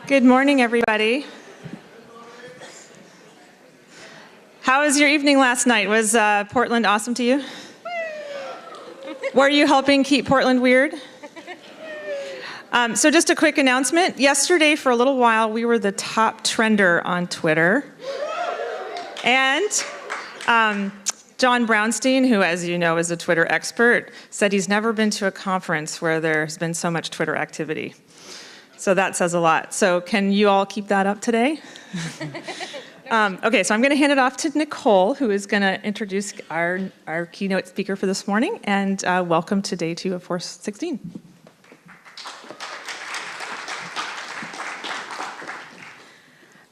Good morning, everybody. How was your evening last night? Was Portland awesome to you? Were you helping keep Portland weird? So just a quick announcement. Yesterday, for a little while, we were the top trender on Twitter. And John Brownstein, who, as you know, is a Twitter expert, said he's never been to a conference where there's been so much Twitter activity. So that says a lot. So can you all keep that up today? Okay, so I'm going to hand it off to Nicole, who is going to introduce our keynote speaker for this morning, and welcome to day 2 of Force 16.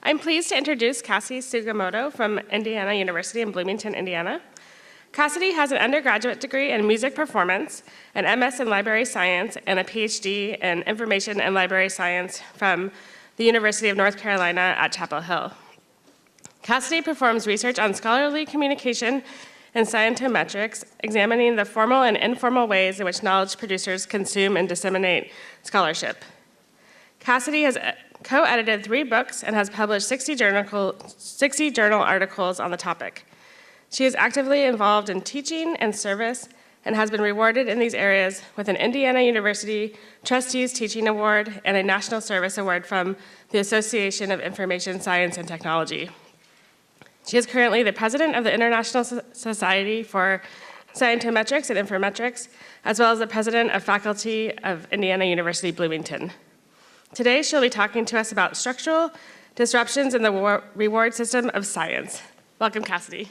I'm pleased to introduce Cassidy Sugimoto from Indiana University in Bloomington, Indiana. Cassidy has an undergraduate degree in music performance, an MS in library science, and a PhD in information and library science from the University of North Carolina at Chapel Hill. Cassidy performs research on scholarly communication and scientometrics, examining the formal and informal ways in which knowledge producers consume and disseminate scholarship. Cassidy has co-edited 3 books and has published 60 journal articles on the topic. She is actively involved in teaching and service and has been rewarded in these areas with an Indiana University Trustees Teaching Award and a National Service Award from the Association of Information Science and Technology. She is currently the president of the International Society for Scientometrics and Informatics, as well as the president of faculty of Indiana University Bloomington. Today, she'll be talking to us about structural disruptions in the reward system of science. Welcome, Cassidy.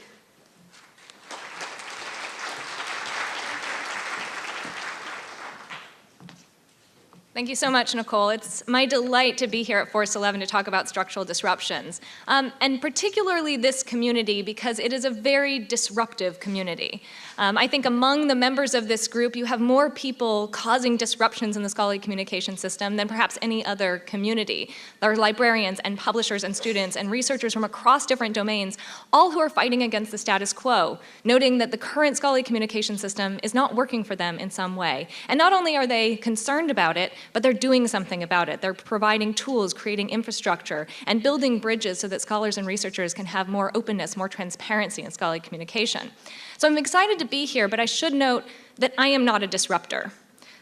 Thank you so much, Nicole. It's my delight to be here at Force 11 to talk about structural disruptions, and particularly this community because it is a very disruptive community. I think among the members of this group, you have more people causing disruptions in the scholarly communication system than perhaps any other community. There are librarians and publishers and students and researchers from across different domains, all who are fighting against the status quo, noting that the current scholarly communication system is not working for them in some way. And not only are they concerned about it, but they're doing something about it. They're providing tools, creating infrastructure, and building bridges so that scholars and researchers can have more openness, more transparency in scholarly communication. So I'm excited to be here, but I should note that I am not a disruptor.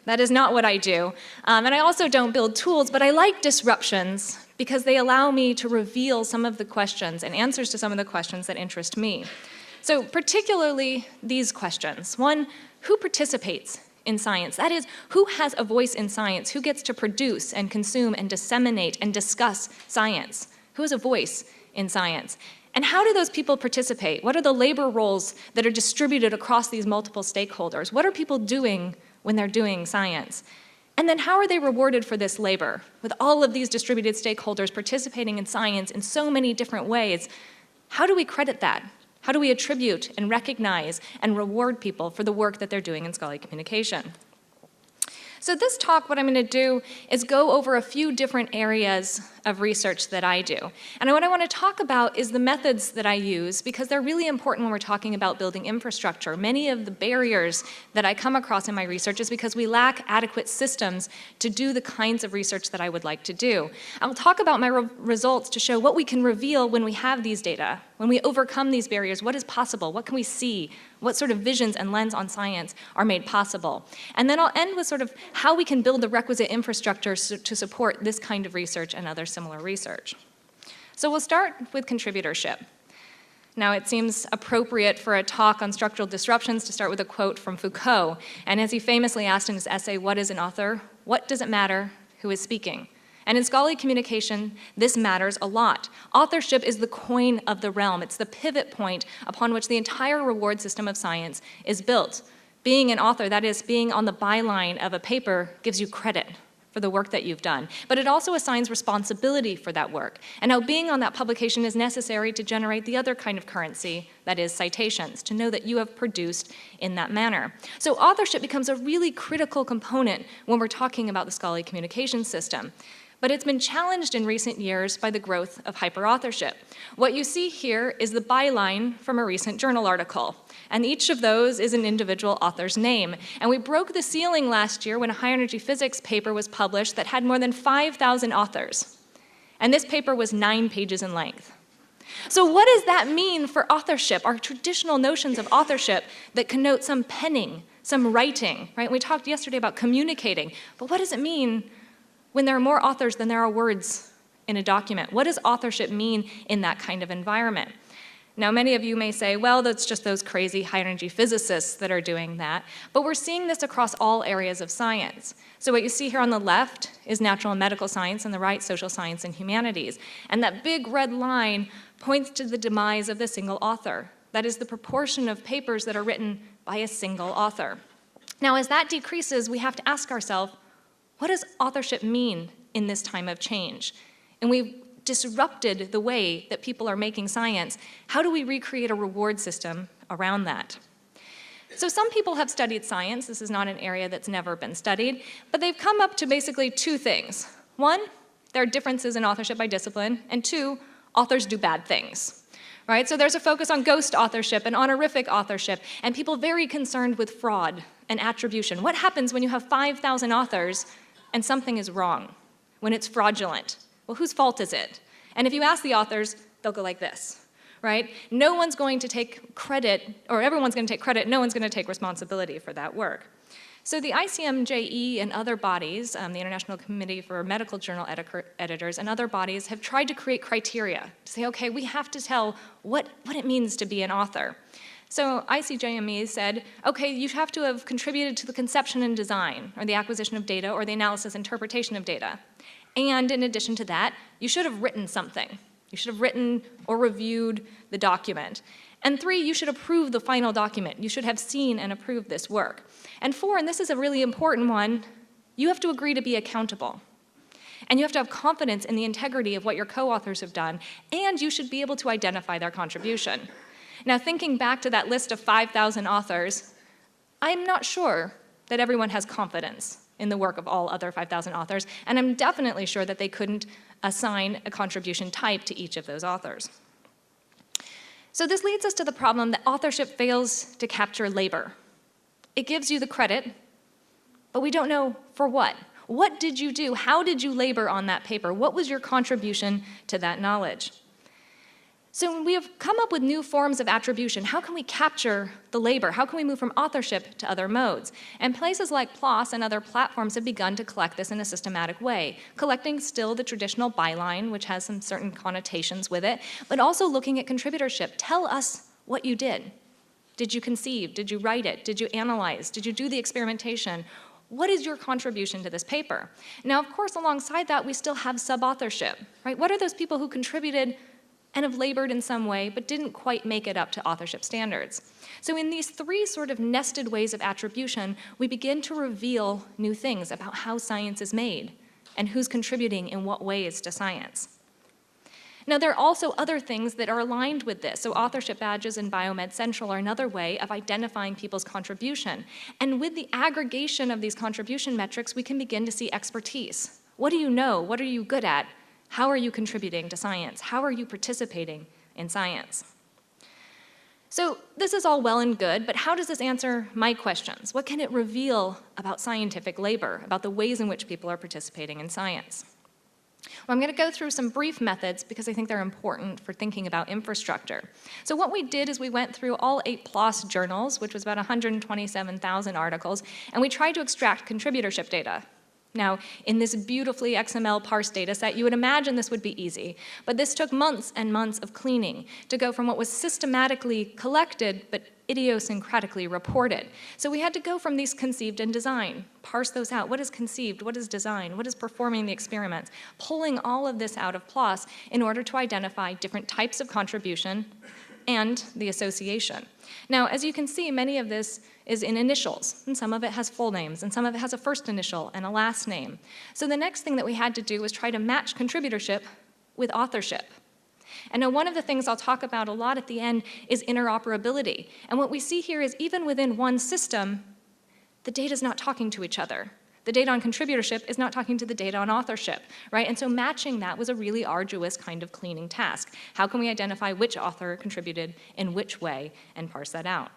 That is not what I do. And I also don't build tools, but I like disruptions because they allow me to reveal some of the questions and answers to some of the questions that interest me. So particularly these questions. 1, who participates in science? That is, who has a voice in science? Who gets to produce and consume and disseminate and discuss science? Who has a voice in science? And how do those people participate? What are the labor roles that are distributed across these multiple stakeholders? What are people doing when they're doing science? And then how are they rewarded for this labor? With all of these distributed stakeholders participating in science in so many different ways, how do we credit that? How do we attribute and recognize and reward people for the work that they're doing in scholarly communication? So this talk, what I'm going to do is go over a few different areas of research that I do. And what I want to talk about is the methods that I use because they're really important when we're talking about building infrastructure. Many of the barriers that I come across in my research is because we lack adequate systems to do the kinds of research that I would like to do. I'll talk about my results to show what we can reveal when we have these data, when we overcome these barriers, what is possible, what can we see, what sort of visions and lens on science are made possible. And then I'll end with sort of how we can build the requisite infrastructure to support this kind of research and other similar research. So we'll start with contributorship. Now, it seems appropriate for a talk on structural disruptions to start with a quote from Foucault. And as he famously asked in his essay, "What is an author? What does it matter who is speaking?" And in scholarly communication, this matters a lot. Authorship is the coin of the realm. It's the pivot point upon which the entire reward system of science is built. Being an author, that is, being on the byline of a paper, gives you credit for the work that you've done. But it also assigns responsibility for that work. And now being on that publication is necessary to generate the other kind of currency, that is citations, to know that you have produced in that manner. So authorship becomes a really critical component when we're talking about the scholarly communication system. But it's been challenged in recent years by the growth of hyperauthorship. What you see here is the byline from a recent journal article. And each of those is an individual author's name. And we broke the ceiling last year when a high-energy physics paper was published that had more than 5,000 authors. And this paper was 9 pages in length. So what does that mean for authorship, our traditional notions of authorship that connote some penning, some writing, right? We talked yesterday about communicating, but what does it mean when there are more authors than there are words in a document? What does authorship mean in that kind of environment? Now, many of you may say, well, that's just those crazy high-energy physicists that are doing that, but we're seeing this across all areas of science. So what you see here on the left is natural and medical science, and the right, social science and humanities. And that big red line points to the demise of the single author. That is the proportion of papers that are written by a single author. Now, as that decreases, we have to ask ourselves, what does authorship mean in this time of change? And we've disrupted the way that people are making science. How do we recreate a reward system around that? So some people have studied science. This is not an area that's never been studied, but they've come up to basically 2 things. 1, there are differences in authorship by discipline, and 2, authors do bad things. Right? So there's a focus on ghost authorship and honorific authorship, and people very concerned with fraud and attribution. What happens when you have 5,000 authors and something is wrong, when it's fraudulent? Well, whose fault is it? And if you ask the authors, they'll go like this, right? No one's going to take credit, or everyone's going to take credit, no one's going to take responsibility for that work. So the ICMJE and other bodies, the International Committee for Medical Journal Editors and other bodies have tried to create criteria to say, okay, we have to tell what it means to be an author. So ICJME said, okay, you have to have contributed to the conception and design, or the acquisition of data, or the analysis and interpretation of data. And in addition to that, you should have written something. You should have written or reviewed the document. And 3, you should approve the final document. You should have seen and approved this work. And 4, and this is a really important one, you have to agree to be accountable. And you have to have confidence in the integrity of what your co-authors have done, and you should be able to identify their contribution. Now, thinking back to that list of 5,000 authors, I'm not sure that everyone has confidence in the work of all other 5,000 authors, and I'm definitely sure that they couldn't assign a contribution type to each of those authors. So this leads us to the problem that authorship fails to capture labor. It gives you the credit, but we don't know for what. What did you do? How did you labor on that paper? What was your contribution to that knowledge? So we have come up with new forms of attribution. How can we capture the labor? How can we move from authorship to other modes? And places like PLOS and other platforms have begun to collect this in a systematic way, collecting still the traditional byline, which has some certain connotations with it, but also looking at contributorship. Tell us what you did. Did you conceive? Did you write it? Did you analyze? Did you do the experimentation? What is your contribution to this paper? Now, of course, alongside that, we still have sub-authorship, right? What are those people who contributed and have labored in some way, but didn't quite make it up to authorship standards? So in these 3 sort of nested ways of attribution, we begin to reveal new things about how science is made and who's contributing in what ways to science. Now, there are also other things that are aligned with this. So authorship badges in Biomed Central are another way of identifying people's contribution. And with the aggregation of these contribution metrics, we can begin to see expertise. What do you know? What are you good at? How are you contributing to science? How are you participating in science? So this is all well and good, but how does this answer my questions? What can it reveal about scientific labor, about the ways in which people are participating in science? Well, I'm going to go through some brief methods because I think they're important for thinking about infrastructure. So what we did is we went through all 8 PLOS journals, which was about 127,000 articles, and we tried to extract contributorship data. Now, in this beautifully XML parsed data set, you would imagine this would be easy, but this took months and months of cleaning to go from what was systematically collected but idiosyncratically reported. So we had to go from these conceived and design, parse those out. What is conceived? What is design? What is performing the experiments? Pulling all of this out of PLOS in order to identify different types of contribution and the association. Now, as you can see, many of this is in initials, and some of it has full names, and some of it has a first initial and a last name. So the next thing that we had to do was try to match contributorship with authorship. And now one of the things I'll talk about a lot at the end is interoperability. And what we see here is even within one system, the data is not talking to each other. The data on contributorship is not talking to the data on authorship, right? And so matching that was a really arduous kind of cleaning task. How can we identify which author contributed in which way and parse that out?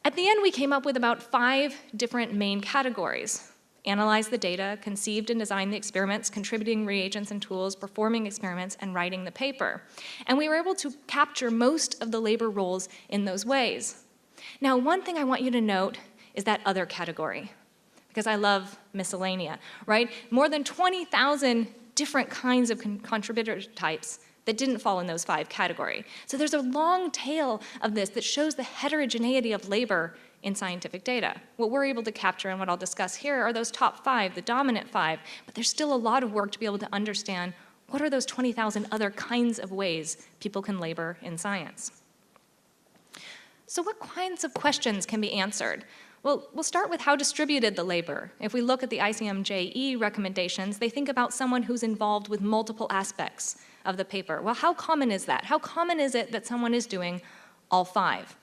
At the end, we came up with about 5 different main categories. analyzed the data, conceived and designed the experiments, contributing reagents and tools, performing experiments, and writing the paper. And we were able to capture most of the labor roles in those ways. Now, one thing I want you to note is that other category, because I love miscellanea, right? More than 20,000 different kinds of contributor types that didn't fall in those 5 categories. So there's a long tail of this that shows the heterogeneity of labor in scientific data. What we're able to capture and what I'll discuss here are those top 5, the dominant 5, but there's still a lot of work to be able to understand what are those 20,000 other kinds of ways people can labor in science. So what kinds of questions can be answered? Well, we'll start with how distributed the labor. If we look at the ICMJE recommendations, they think about someone who's involved with multiple aspects of the paper. Well, how common is that? How common is it that someone is doing all 5?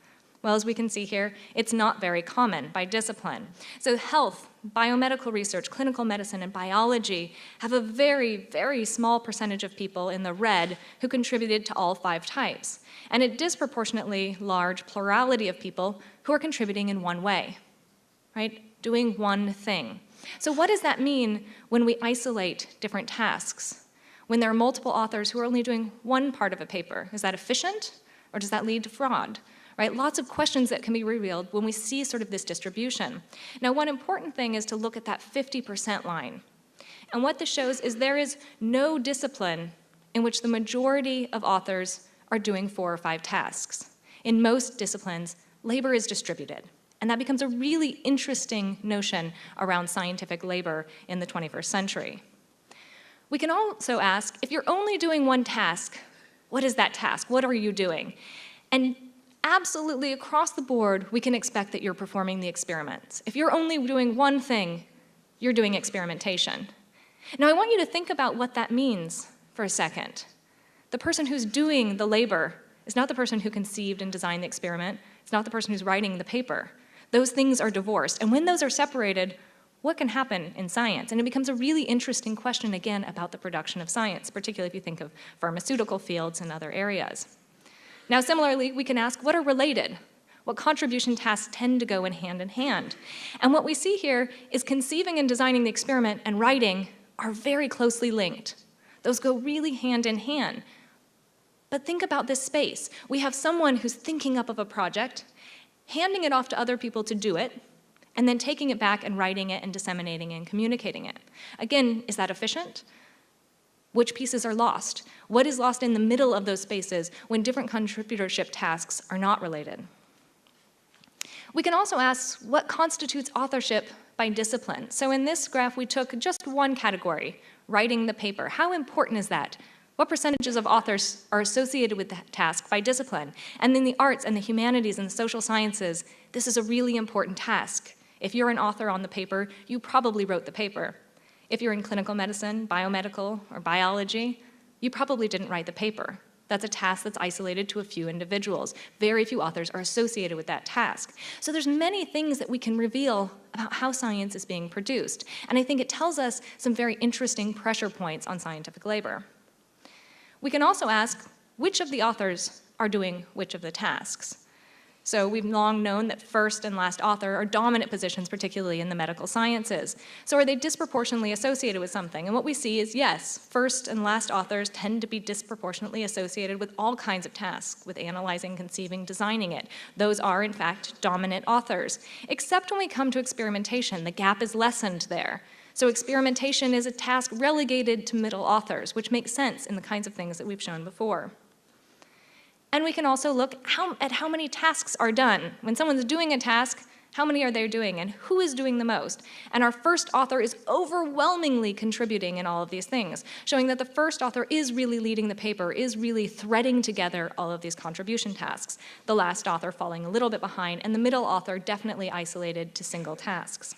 Well, as we can see here, it's not very common by discipline. So health, biomedical research, clinical medicine, and biology have a very, very small percentage of people in the red who contributed to all 5 types, and a disproportionately large plurality of people who are contributing in one way, right? Doing one thing. So what does that mean when we isolate different tasks? When there are multiple authors who are only doing one part of a paper, is that efficient, or does that lead to fraud? Right? Lots of questions that can be revealed when we see sort of this distribution. Now, one important thing is to look at that 50% line. And what this shows is there is no discipline in which the majority of authors are doing 4 or 5 tasks. In most disciplines, labor is distributed. And that becomes a really interesting notion around scientific labor in the 21st century. We can also ask, if you're only doing one task, what is that task? What are you doing? And absolutely across the board, we can expect that you're performing the experiments. If you're only doing one thing, you're doing experimentation. Now, I want you to think about what that means for a second. The person who's doing the labor is not the person who conceived and designed the experiment. It's not the person who's writing the paper. Those things are divorced. And when those are separated, what can happen in science? And it becomes a really interesting question, again, about the production of science, particularly if you think of pharmaceutical fields and other areas. Now, similarly, we can ask, what are related? What contribution tasks tend to go in hand? And what we see here is conceiving and designing the experiment and writing are very closely linked. Those go really hand in hand. But think about this space. We have someone who's thinking up of a project, handing it off to other people to do it, and then taking it back and writing it and disseminating it and communicating it. Again, is that efficient? Which pieces are lost? What is lost in the middle of those spaces when different contributorship tasks are not related? We can also ask, what constitutes authorship by discipline? So in this graph, we took just one category, writing the paper. How important is that? What percentages of authors are associated with that task by discipline? And in the arts and the humanities and the social sciences, this is a really important task. If you're an author on the paper, you probably wrote the paper. If you're in clinical medicine, biomedical, or biology, you probably didn't write the paper. That's a task that's isolated to a few individuals. Very few authors are associated with that task. So there's many things that we can reveal about how science is being produced. And I think it tells us some very interesting pressure points on scientific labor. We can also ask, which of the authors are doing which of the tasks? So we've long known that first and last author are dominant positions, particularly in the medical sciences. So are they disproportionately associated with something? And what we see is, yes, first and last authors tend to be disproportionately associated with all kinds of tasks, with analyzing, conceiving, designing it. Those are, in fact, dominant authors. Except when we come to experimentation, the gap is lessened there. So experimentation is a task relegated to middle authors, which makes sense in the kinds of things that we've shown before. And we can also look at how many tasks are done. When someone's doing a task, how many are they doing and who is doing the most? And our first author is overwhelmingly contributing in all of these things, showing that the first author is really leading the paper, is really threading together all of these contribution tasks. The last author falling a little bit behind, and the middle author definitely isolated to single tasks.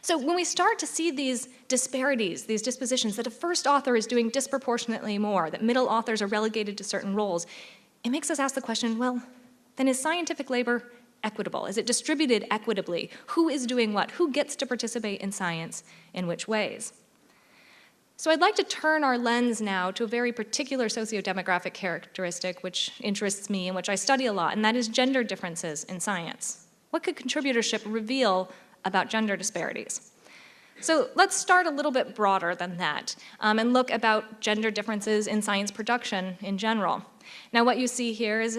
So when we start to see these disparities, these dispositions, that a first author is doing disproportionately more, that middle authors are relegated to certain roles, it makes us ask the question, well, then is scientific labor equitable? Is it distributed equitably? Who is doing what? Who gets to participate in science in which ways? So I'd like to turn our lens now to a very particular socio-demographic characteristic which interests me and which I study a lot, and that is gender differences in science. What could contributorship reveal about gender disparities. So let's start a little bit broader than that and look about gender differences in science production in general. Now what you see here is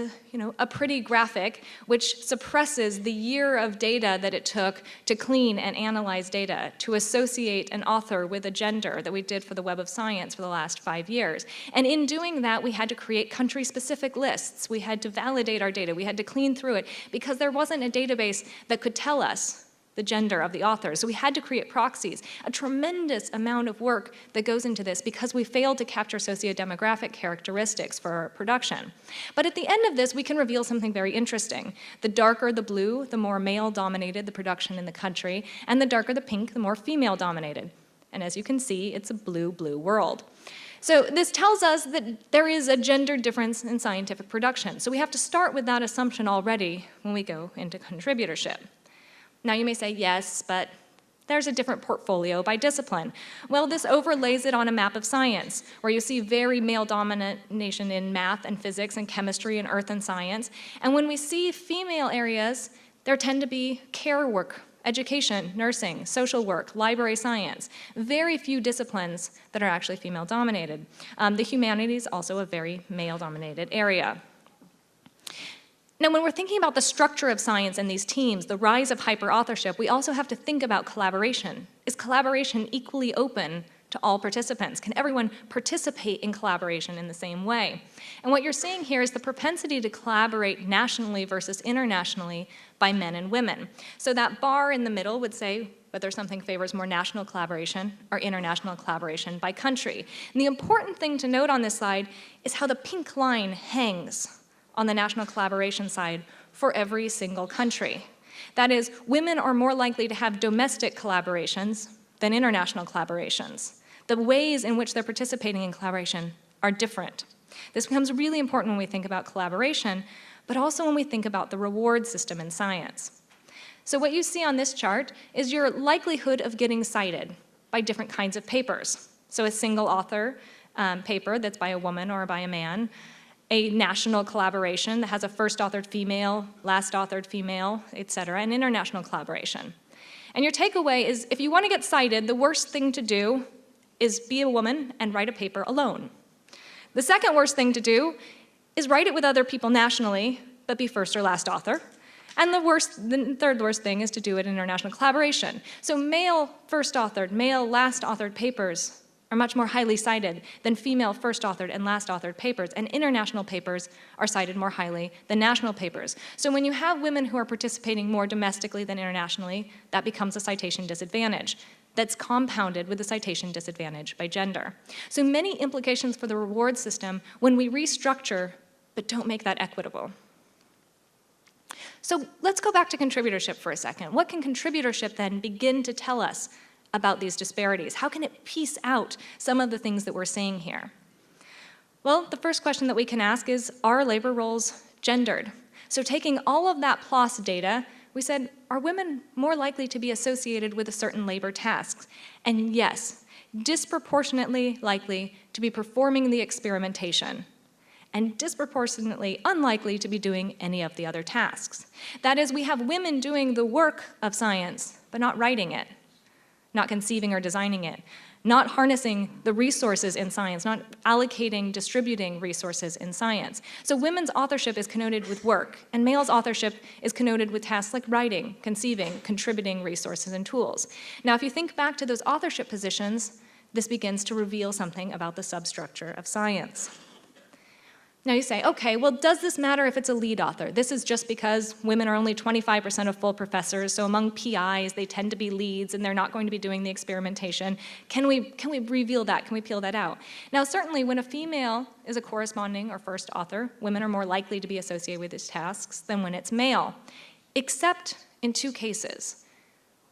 a pretty graphic which suppresses the year of data that it took to clean and analyze data, to associate an author with a gender that we did for the Web of Science for the last 5 years. And in doing that, we had to create country-specific lists. We had to validate our data. We had to clean through it because there wasn't a database that could tell us the gender of the author. So we had to create proxies, a tremendous amount of work that goes into this because we failed to capture sociodemographic characteristics for our production. But at the end of this, we can reveal something very interesting. The darker the blue, the more male-dominated the production in the country, and the darker the pink, the more female-dominated. And as you can see, it's a blue-blue world. So this tells us that there is a gender difference in scientific production. So we have to start with that assumption already when we go into contributorship. Now you may say, yes, but there's a different portfolio by discipline. Well, this overlays it on a map of science, where you see very male domination in math and physics and chemistry and earth and science. And when we see female areas, there tend to be care work, education, nursing, social work, library science. Very few disciplines that are actually female dominated. The humanities, also a very male dominated area. Now, when we're thinking about the structure of science and these teams, the rise of hyper-authorship, we also have to think about collaboration. Is collaboration equally open to all participants? Can everyone participate in collaboration in the same way? And what you're seeing here is the propensity to collaborate nationally versus internationally by men and women. So that bar in the middle would say whether something favors more national collaboration or international collaboration by country. And the important thing to note on this slide is how the pink line hangs on the national collaboration side for every single country. That is, women are more likely to have domestic collaborations than international collaborations. The ways in which they're participating in collaboration are different. This becomes really important when we think about collaboration, but also when we think about the reward system in science. So what you see on this chart is your likelihood of getting cited by different kinds of papers. So a single author paper that's by a woman or by a man, a national collaboration that has a first authored female, last authored female, et cetera, and international collaboration. And your takeaway is if you want to get cited, the worst thing to do is be a woman and write a paper alone. The second worst thing to do is write it with other people nationally, but be first or last author. And the third worst thing is to do it in international collaboration. So male first authored, male last authored papers are much more highly cited than female first authored and last authored papers, and international papers are cited more highly than national papers. So when you have women who are participating more domestically than internationally, that becomes a citation disadvantage that's compounded with the citation disadvantage by gender. So many implications for the reward system when we restructure but don't make that equitable. So let's go back to contributorship for a second. What can contributorship then begin to tell us about these disparities? How can it piece out some of the things that we're seeing here? Well, the first question that we can ask is, are labor roles gendered? So taking all of that PLOS data, we said, are women more likely to be associated with a certain labor tasks? And yes, disproportionately likely to be performing the experimentation, and disproportionately unlikely to be doing any of the other tasks. That is, we have women doing the work of science, but not writing it, not conceiving or designing it, not harnessing the resources in science, not allocating, distributing resources in science. So women's authorship is connoted with work, and male's authorship is connoted with tasks like writing, conceiving, contributing resources and tools. Now, if you think back to those authorship positions, this begins to reveal something about the substructure of science. Now you say, okay, well, does this matter if it's a lead author? This is just because women are only 25% of full professors, so among PIs, they tend to be leads, and they're not going to be doing the experimentation. Can we reveal that? Can we peel that out? Now, certainly, when a female is a corresponding or first author, women are more likely to be associated with these tasks than when it's male, except in two cases.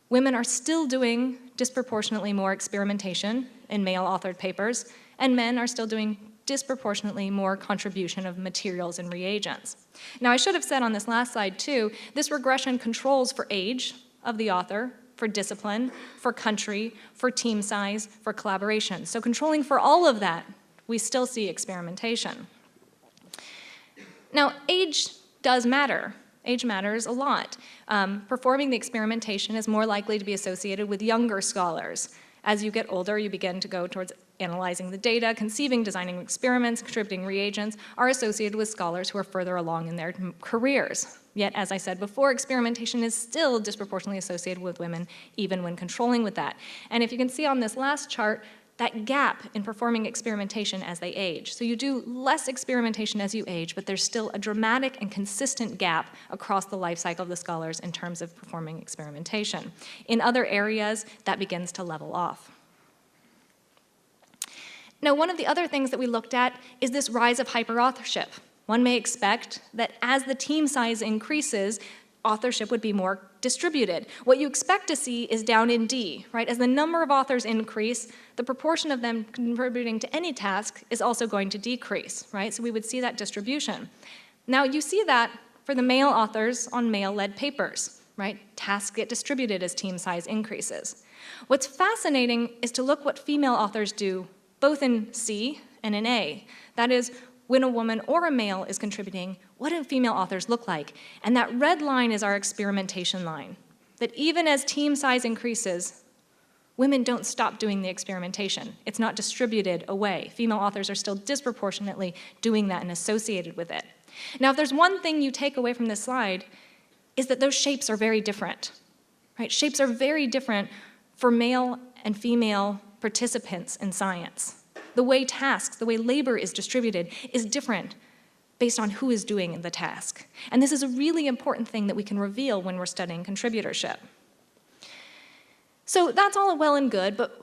Women are still doing disproportionately more experimentation in male-authored papers, and men are still doing disproportionately more contribution of materials and reagents. Now, I should have said on this last slide, too, this regression controls for age of the author, for discipline, for country, for team size, for collaboration. So controlling for all of that, we still see experimentation. Now, age does matter Age matters a lot. Performing the experimentation is more likely to be associated with younger scholars. As you get older, you begin to go towards analyzing the data, conceiving, designing experiments, contributing reagents, are associated with scholars who are further along in their careers. Yet, as I said before, experimentation is still disproportionately associated with women, even when controlling with that. And if you can see on this last chart, that gap in performing experimentation as they age. So you do less experimentation as you age, but there's still a dramatic and consistent gap across the life cycle of the scholars in terms of performing experimentation. In other areas, that begins to level off. Now, one of the other things that we looked at is this rise of hyperauthorship. One may expect that as the team size increases, authorship would be more distributed. What you expect to see is down in D, right? As the number of authors increase, the proportion of them contributing to any task is also going to decrease, right? So we would see that distribution. Now you see that for the male authors on male-led papers, right? Tasks get distributed as team size increases. What's fascinating is to look what female authors do, both in C and in A. That is, when a woman or a male is contributing, what do female authors look like? And that red line is our experimentation line. That even as team size increases, women don't stop doing the experimentation. It's not distributed away. Female authors are still disproportionately doing that and associated with it. Now, if there's one thing you take away from this slide, is that those shapes are very different, right? Shapes are very different for male and female participants in science. The way tasks, the way labor is distributed is different based on who is doing the task. And this is a really important thing that we can reveal when we're studying contributorship. So that's all well and good, but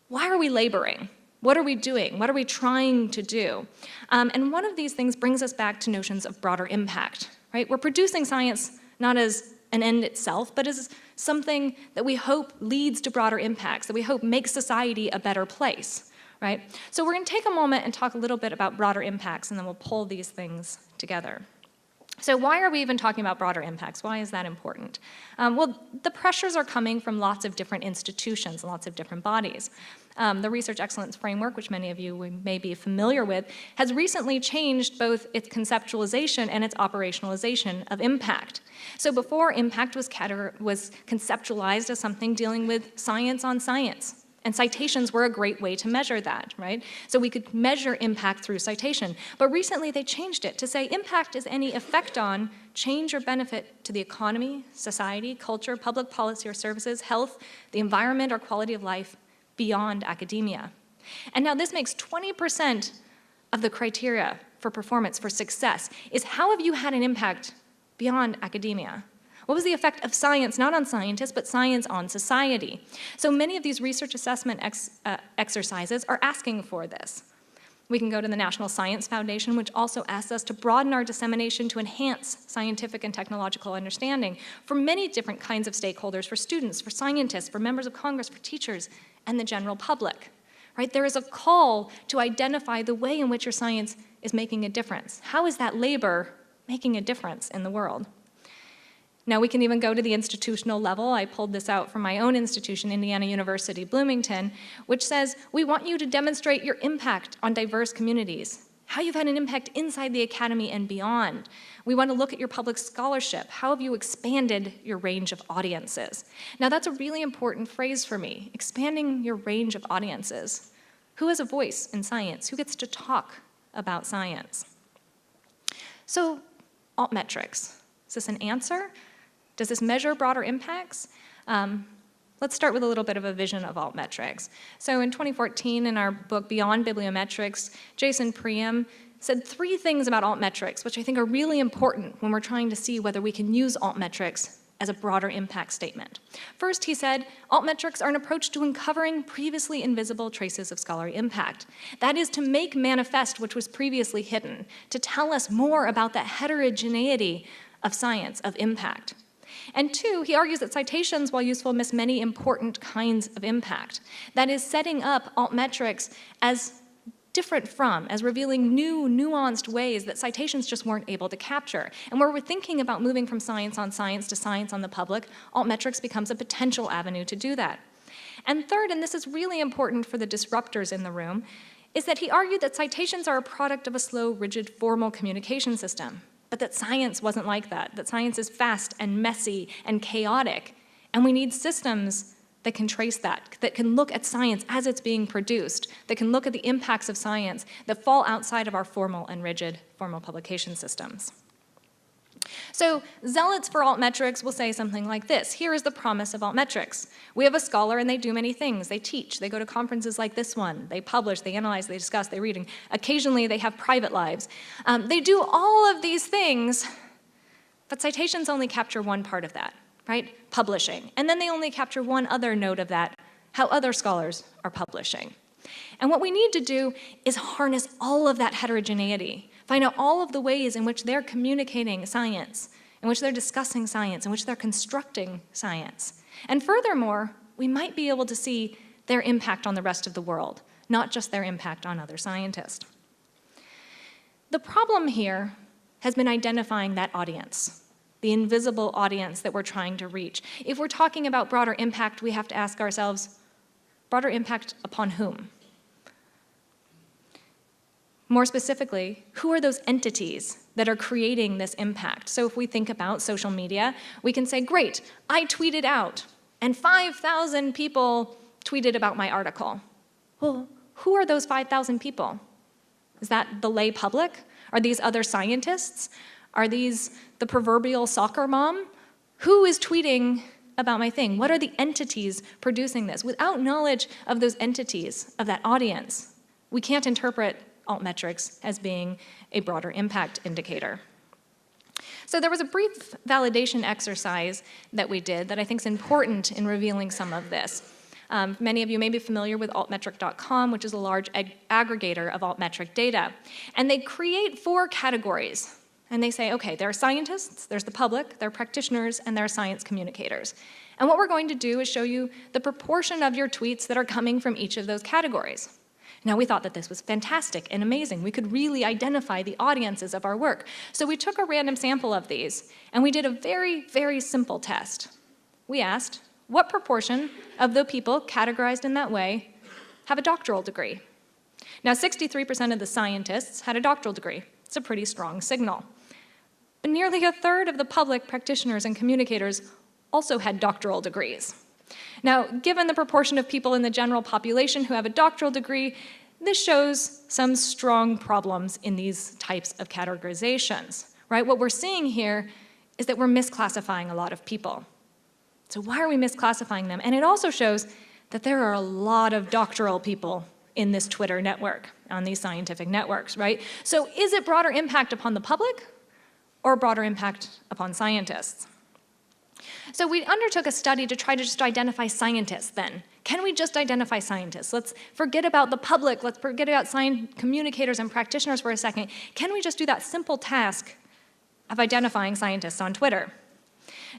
why are we laboring? What are we doing? What are we trying to do? And one of these things brings us back to notions of broader impact, right? We're producing science not as an end itself, but as something that we hope leads to broader impacts, that we hope makes society a better place. Right? So we're going to take a moment and talk a little bit about broader impacts, and then we'll pull these things together. So why are we even talking about broader impacts? Why is that important? Well, the pressures are coming from lots of different institutions, lots of different bodies. The Research Excellence Framework, which many of you may be familiar with, has recently changed both its conceptualization and its operationalization of impact. So before, impact was conceptualized as something dealing with science on science. And citations were a great way to measure that, right? So we could measure impact through citation. But recently they changed it to say impact is any effect on, change or benefit to the economy, society, culture, public policy or services, health, the environment or quality of life beyond academia. And now this makes 20% of the criteria for performance for success is how have you had an impact beyond academia? What was the effect of science, not on scientists, but science on society? So many of these research assessment exercises are asking for this. We can go to the National Science Foundation, which also asks us to broaden our dissemination to enhance scientific and technological understanding for many different kinds of stakeholders, for students, for scientists, for members of Congress, for teachers, and the general public. Right? There is a call to identify the way in which your science is making a difference. How is that labor making a difference in the world? Now we can even go to the institutional level. I pulled this out from my own institution, Indiana University, Bloomington, which says, we want you to demonstrate your impact on diverse communities, how you've had an impact inside the academy and beyond. We want to look at your public scholarship. How have you expanded your range of audiences? Now that's a really important phrase for me, expanding your range of audiences. Who has a voice in science? Who gets to talk about science? So, altmetrics. Is this an answer? Does this measure broader impacts? Let's start with a little bit of a vision of altmetrics. So in 2014, in our book Beyond Bibliometrics, Jason Priam said 3 things about altmetrics, which I think are really important when we're trying to see whether we can use altmetrics as a broader impact statement. First, he said, altmetrics are an approach to uncovering previously invisible traces of scholarly impact. That is to make manifest which was previously hidden, to tell us more about the heterogeneity of science, of impact. And 2, he argues that citations, while useful, miss many important kinds of impact. That is, setting up altmetrics as different from, as revealing new, nuanced ways that citations just weren't able to capture. And where we're thinking about moving from science on science to science on the public, altmetrics becomes a potential avenue to do that. And third, and this is really important for the disruptors in the room, is that he argued that citations are a product of a slow, rigid, formal communication system. but that science wasn't like that science is fast and messy and chaotic, and we need systems that can trace that can look at science as it's being produced, that can look at the impacts of science that fall outside of our formal and rigid formal publication systems. So zealots for altmetrics will say something like this. Here is the promise of altmetrics. We have a scholar and they do many things. They teach, they go to conferences like this one, they publish, they analyze, they discuss, they read. Occasionally they have private lives. They do all of these things, but citations only capture one part of that, right? Publishing. And then they only capture one other note of that, how other scholars are publishing. And what we need to do is harness all of that heterogeneity, find out all of the ways in which they're communicating science, in which they're discussing science, in which they're constructing science. And furthermore, we might be able to see their impact on the rest of the world, not just their impact on other scientists. The problem here has been identifying that audience, the invisible audience that we're trying to reach. If we're talking about broader impact, we have to ask ourselves, broader impact upon whom? More specifically, who are those entities that are creating this impact? So if we think about social media, we can say, great, I tweeted out, and 5,000 people tweeted about my article. Well, who are those 5,000 people? Is that the lay public? Are these other scientists? Are these the proverbial soccer mom? Who is tweeting about my thing? What are the entities producing this? Without knowledge of those entities, of that audience, we can't interpret altmetrics as being a broader impact indicator. So there was a brief validation exercise that we did that I think is important in revealing some of this. Many of you may be familiar with altmetric.com, which is a large aggregator of altmetric data. And they create 4 categories. And they say, okay, there are scientists, there's the public, there are practitioners, and there are science communicators. And what we're going to do is show you the proportion of your tweets that are coming from each of those categories. Now, we thought that this was fantastic and amazing. We could really identify the audiences of our work. So we took a random sample of these, and we did a very, very simple test. We asked, what proportion of the people categorized in that way have a doctoral degree? Now, 63% of the scientists had a doctoral degree. It's a pretty strong signal. But nearly a third of the public practitioners and communicators also had doctoral degrees. Now, given the proportion of people in the general population who have a doctoral degree, this shows some strong problems in these types of categorizations, right? What we're seeing here is that we're misclassifying a lot of people. So why are we misclassifying them? And it also shows that there are a lot of doctoral people in this Twitter network, on these scientific networks, right? So is it broader impact upon the public or broader impact upon scientists? So we undertook a study to try to just identify scientists then. Can we just identify scientists? Let's forget about the public. Let's forget about communicators and practitioners for a second. Can we just do that simple task of identifying scientists on Twitter?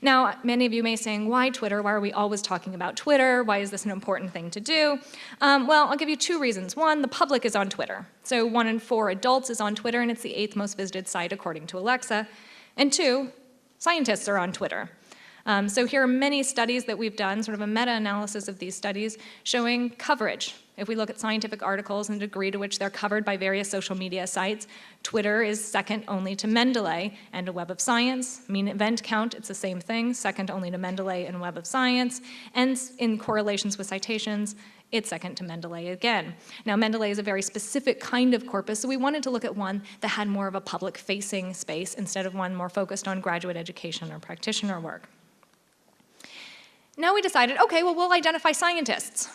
Now, many of you may be saying, why Twitter? Why are we always talking about Twitter? Why is this an important thing to do? Well, I'll give you 2 reasons. 1, the public is on Twitter. So 1 in 4 adults is on Twitter, and it's the 8th most visited site according to Alexa. And 2, scientists are on Twitter. So here are many studies that we've done, sort of a meta-analysis of these studies, showing coverage. If we look at scientific articles and the degree to which they're covered by various social media sites, Twitter is second only to Mendeley and a Web of Science. Mean event count, it's the same thing, second only to Mendeley and Web of Science. And in correlations with citations, it's second to Mendeley again. Now, Mendeley is a very specific kind of corpus, so we wanted to look at one that had more of a public-facing space instead of one more focused on graduate education or practitioner work. Now we decided, okay, well, we'll identify scientists.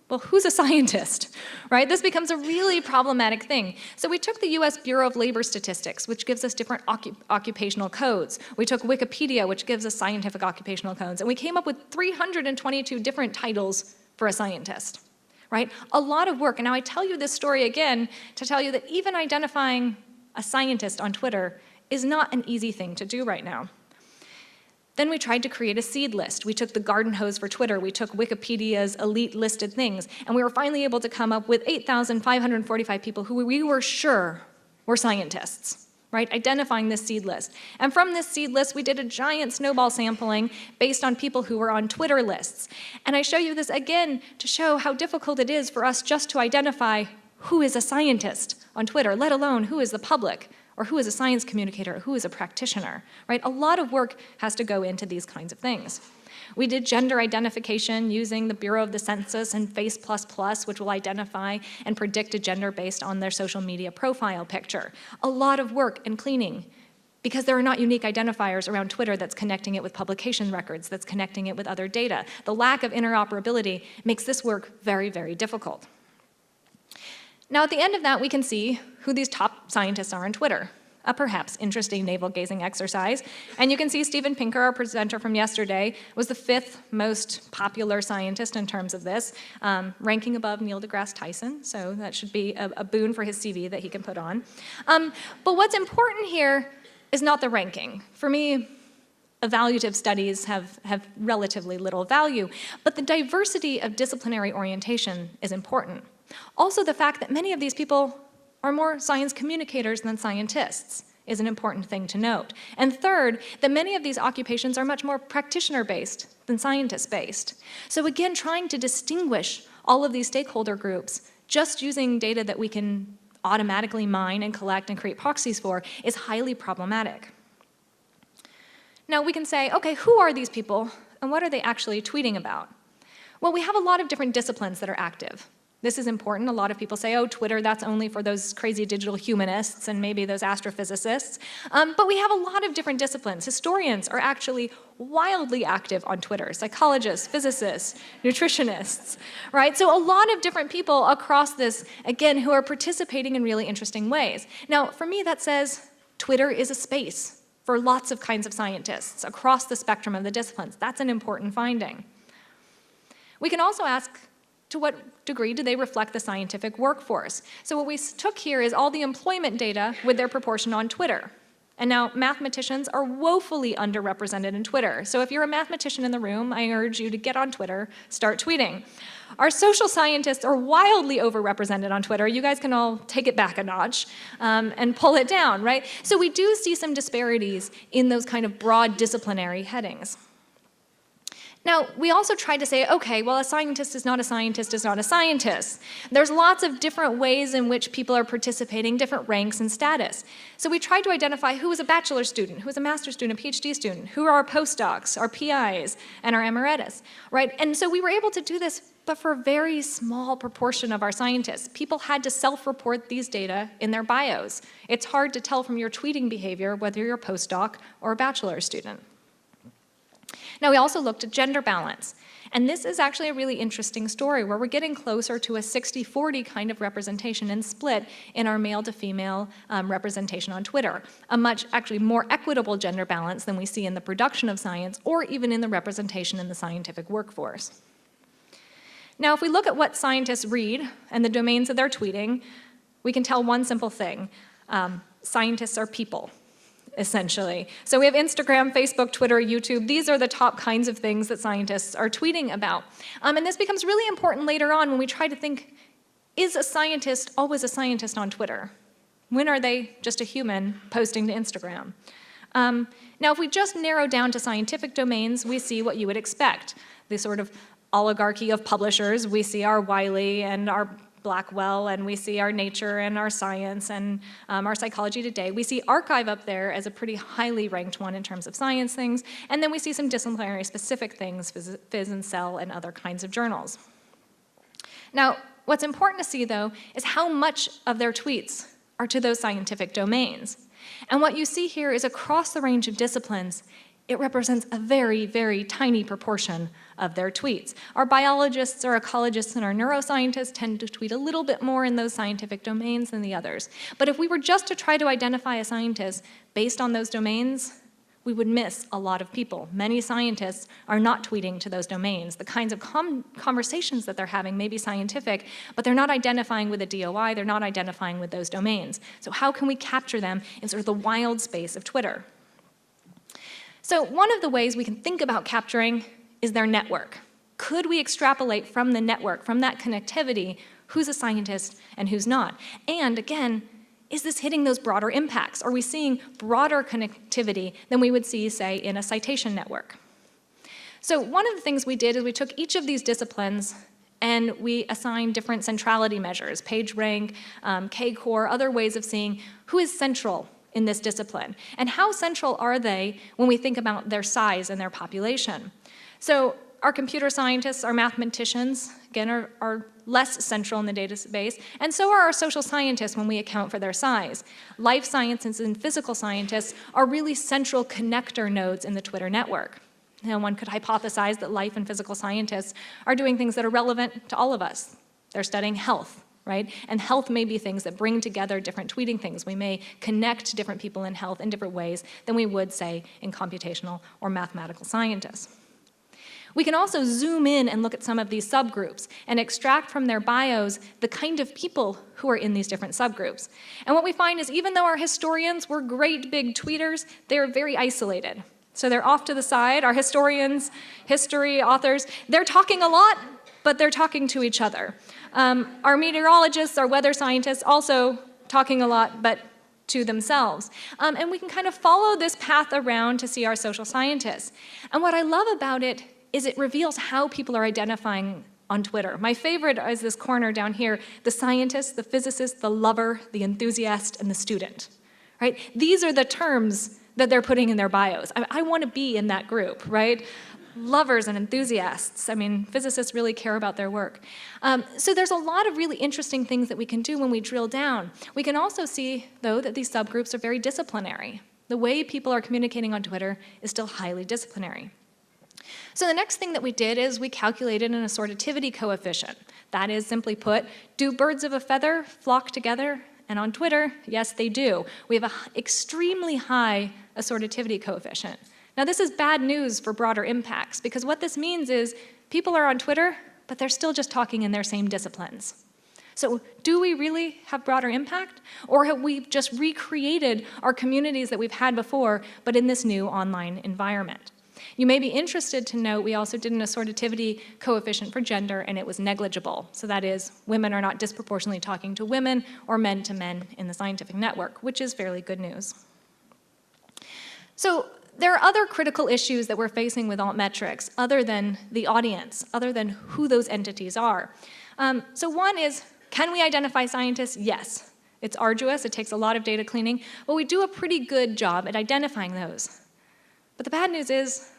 Well, who's a scientist, right? This becomes a really problematic thing. So we took the US Bureau of Labor Statistics, which gives us different occupational codes. We took Wikipedia, which gives us scientific occupational codes, and we came up with 322 different titles for a scientist, right? A lot of work, and now I tell you this story again to tell you that even identifying a scientist on Twitter is not an easy thing to do right now. Then we tried to create a seed list. We took the garden hose for Twitter. We took Wikipedia's elite listed things. And we were finally able to come up with 8,545 people who we were sure were scientists, right? Identifying this seed list. And from this seed list, we did a giant snowball sampling based on people who were on Twitter lists. And I show you this again to show how difficult it is for us just to identify who is a scientist on Twitter, let alone who is the public or who is a science communicator, or who is a practitioner, right? A lot of work has to go into these kinds of things. We did gender identification using the Bureau of the Census and Face++, which will identify and predict a gender based on their social media profile picture. A lot of work in cleaning, because there are not unique identifiers around Twitter that's connecting it with publication records, that's connecting it with other data. The lack of interoperability makes this work very, very difficult. Now, at the end of that, we can see who these top scientists are on Twitter. A perhaps interesting navel-gazing exercise. And you can see Steven Pinker, our presenter from yesterday, was the 5th most popular scientist in terms of this, ranking above Neil deGrasse Tyson. So that should be a boon for his CV that he can put on. But what's important here is not the ranking. For me, evaluative studies have relatively little value, but the diversity of disciplinary orientation is important. Also, the fact that many of these people are more science communicators than scientists is an important thing to note. And third, that many of these occupations are much more practitioner-based than scientist-based. So again, trying to distinguish all of these stakeholder groups just using data that we can automatically mine and collect and create proxies for is highly problematic. Now we can say, okay, who are these people and what are they actually tweeting about? Well, we have a lot of different disciplines that are active. This is important. A lot of people say, oh, Twitter, that's only for those crazy digital humanists and maybe those astrophysicists. But we have a lot of different disciplines. Historians are actually wildly active on Twitter. Psychologists, physicists, nutritionists, right? So a lot of different people across this, again, who are participating in really interesting ways. Now, for me, that says Twitter is a space for lots of kinds of scientists across the spectrum of the disciplines. That's an important finding. We can also ask, to what degree do they reflect the scientific workforce? So what we took here is all the employment data with their proportion on Twitter. And now mathematicians are woefully underrepresented in Twitter. So if you're a mathematician in the room, I urge you to get on Twitter, start tweeting. Our social scientists are wildly overrepresented on Twitter. You guys can all take it back a notch and pull it down, right? So we do see some disparities in those kind of broad disciplinary headings. Now, we also tried to say, okay, well, a scientist is not a scientist is not a scientist. There's lots of different ways in which people are participating, different ranks and status. So we tried to identify who is a bachelor's student, who is a master's student, a PhD student, who are our postdocs, our PIs, and our emeritus, right? And so we were able to do this, but for a very small proportion of our scientists. People had to self-report these data in their bios. It's hard to tell from your tweeting behavior whether you're a postdoc or a bachelor's student. Now, we also looked at gender balance. And this is actually a really interesting story where we're getting closer to a 60-40 kind of representation and split in our male to female representation on Twitter. A much actually more equitable gender balance than we see in the production of science or even in the representation in the scientific workforce. Now, if we look at what scientists read and the domains of their tweeting, we can tell one simple thing. Scientists are people, essentially. So we have Instagram, Facebook, Twitter, YouTube. These are the top kinds of things that scientists are tweeting about. And this becomes really important later on when we try to think, is a scientist always a scientist on Twitter? When are they just a human posting to Instagram? Now, if we just narrow down to scientific domains, we see what you would expect. The sort of oligarchy of publishers. We see our Wiley and our Blackwell, and we see our Nature and our Science and our Psychology Today. We see Archive up there as a pretty highly ranked one in terms of science things, and then we see some disciplinary specific things, Phys and Cell and other kinds of journals. Now, what's important to see, though, is how much of their tweets are to those scientific domains. And what you see here is across the range of disciplines, it represents a very, very tiny proportion of their tweets. Our biologists, our ecologists, and our neuroscientists tend to tweet a little bit more in those scientific domains than the others. But if we were just to try to identify a scientist based on those domains, we would miss a lot of people. Many scientists are not tweeting to those domains. The kinds of conversations that they're having may be scientific, but they're not identifying with a DOI, they're not identifying with those domains. So how can we capture them in sort of the wild space of Twitter? So one of the ways we can think about capturing is their network. Could we extrapolate from the network, from that connectivity, who's a scientist and who's not? And again, is this hitting those broader impacts? Are we seeing broader connectivity than we would see, say, in a citation network? So one of the things we did is we took each of these disciplines and we assigned different centrality measures, PageRank, K-Core, other ways of seeing who is central in this discipline? And how central are they when we think about their size and their population? So our computer scientists, our mathematicians, again, are less central in the database, and so are our social scientists when we account for their size. Life sciences and physical scientists are really central connector nodes in the Twitter network. Now, one could hypothesize that life and physical scientists are doing things that are relevant to all of us. They're studying health, right? And health may be things that bring together different tweeting things. We may connect different people in health in different ways than we would, say, in computational or mathematical scientists. We can also zoom in and look at some of these subgroups and extract from their bios the kind of people who are in these different subgroups. And what we find is even though our historians were great big tweeters, they're very isolated. So they're off to the side. Our historians, history authors, they're talking a lot, but they're talking to each other. Our meteorologists, our weather scientists, also talking a lot, but to themselves. And we can kind of follow this path around to see our social scientists. And what I love about it is it reveals how people are identifying on Twitter. My favorite is this corner down here, the scientist, the physicist, the lover, the enthusiast, and the student, right? These are the terms that they're putting in their bios. I want to be in that group, right? Lovers and enthusiasts. I mean, physicists really care about their work. So there's a lot of really interesting things that we can do when we drill down. We can also see, though, that these subgroups are very disciplinary. The way people are communicating on Twitter is still highly disciplinary. So the next thing that we did is we calculated an assortativity coefficient. That is, simply put, do birds of a feather flock together? And on Twitter, yes, they do. We have an extremely high assortativity coefficient. Now, this is bad news for broader impacts, because what this means is people are on Twitter, but they're still just talking in their same disciplines. So do we really have broader impact? Or have we just recreated our communities that we've had before, but in this new online environment? You may be interested to note we also did an assortativity coefficient for gender, and it was negligible. So that is, women are not disproportionately talking to women or men to men in the scientific network, which is fairly good news. So there are other critical issues that we're facing with altmetrics other than the audience, other than who those entities are. So one is, can we identify scientists? Yes. It's arduous, it takes a lot of data cleaning, but we do a pretty good job at identifying those. But the bad news is,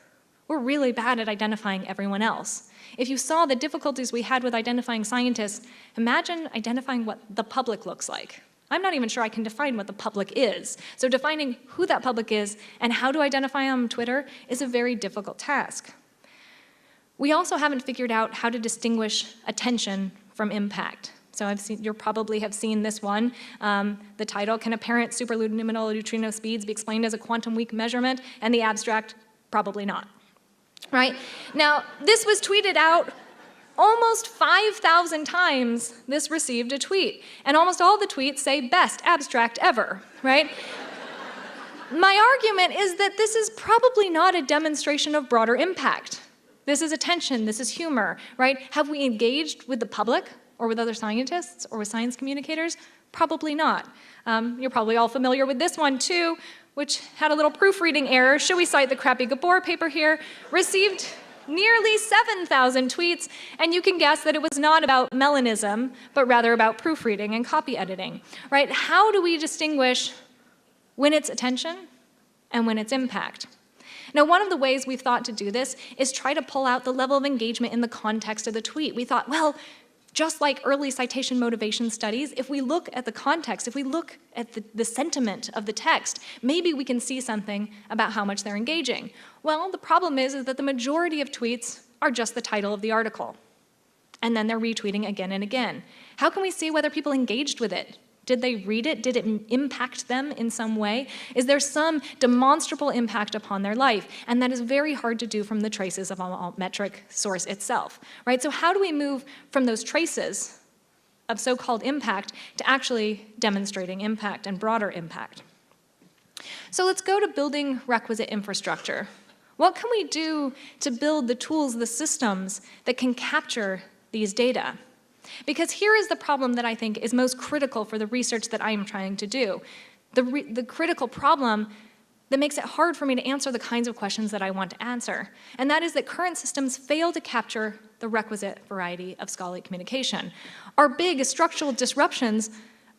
we're really bad at identifying everyone else. If you saw the difficulties we had with identifying scientists, imagine identifying what the public looks like. I'm not even sure I can define what the public is. So defining who that public is and how to identify them on Twitter is a very difficult task. We also haven't figured out how to distinguish attention from impact. So you probably have seen this one. The title, Can Apparent Superluminal Neutrino Speeds Be Explained as a Quantum Weak Measurement? And the abstract, probably not. Right? Now, this was tweeted out almost 5,000 times. This received a tweet. And almost all the tweets say best abstract ever, right? My argument is that this is probably not a demonstration of broader impact. This is attention, this is humor, right? Have we engaged with the public or with other scientists or with science communicators? Probably not. You're probably all familiar with this one too, which had a little proofreading error. Should we cite the crappy Gabor paper here? Received nearly 7,000 tweets, and you can guess that it was not about melanism, but rather about proofreading and copy editing, right? How do we distinguish when it's attention and when it's impact? Now, one of the ways we've thought to do this is try to pull out the level of engagement in the context of the tweet. We thought, well, just like early citation motivation studies, if we look at the context, if we look at the sentiment of the text, maybe we can see something about how much they're engaging. Well, the problem is that the majority of tweets are just the title of the article. And then they're retweeting again and again. How can we see whether people engaged with it? Did they read it? Did it impact them in some way? Is there some demonstrable impact upon their life? And that is very hard to do from the traces of an altmetric source itself, right? So how do we move from those traces of so-called impact to actually demonstrating impact and broader impact? So let's go to building requisite infrastructure. What can we do to build the tools, the systems that can capture these data? Because here is the problem that I think is most critical for the research that I am trying to do. The critical problem that makes it hard for me to answer the kinds of questions that I want to answer. And that is that current systems fail to capture the requisite variety of scholarly communication. Our big structural disruptions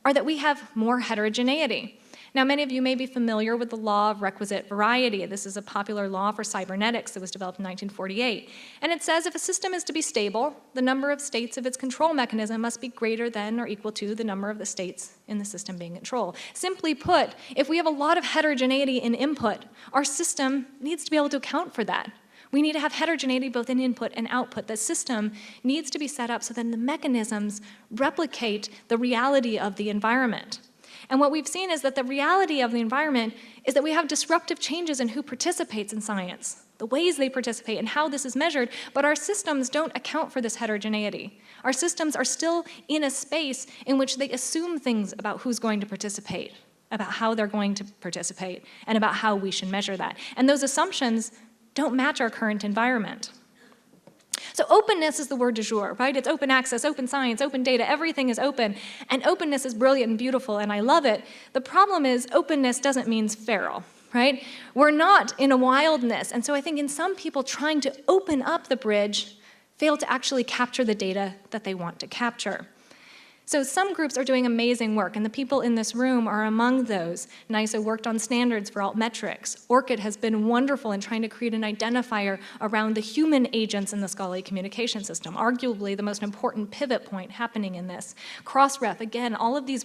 are that we have more heterogeneity. Now, many of you may be familiar with the law of requisite variety. This is a popular law for cybernetics that was developed in 1948. And it says if a system is to be stable, the number of states of its control mechanism must be greater than or equal to the number of the states in the system being controlled. Simply put, if we have a lot of heterogeneity in input, our system needs to be able to account for that. We need to have heterogeneity both in input and output. The system needs to be set up so that the mechanisms replicate the reality of the environment. And what we've seen is that the reality of the environment is that we have disruptive changes in who participates in science, the ways they participate, and how this is measured, but our systems don't account for this heterogeneity. Our systems are still in a space in which they assume things about who's going to participate, about how they're going to participate, and about how we should measure that. And those assumptions don't match our current environment. So openness is the word du jour, right? It's open access, open science, open data, everything is open. And openness is brilliant and beautiful, and I love it. The problem is openness doesn't mean feral, right? We're not in a wildness. And so I think in some people trying to open up the bridge fail to actually capture the data that they want to capture. So some groups are doing amazing work, and the people in this room are among those. NISA worked on standards for altmetrics. ORCID has been wonderful in trying to create an identifier around the human agents in the scholarly communication system, arguably the most important pivot point happening in this. Crossref, again, all of these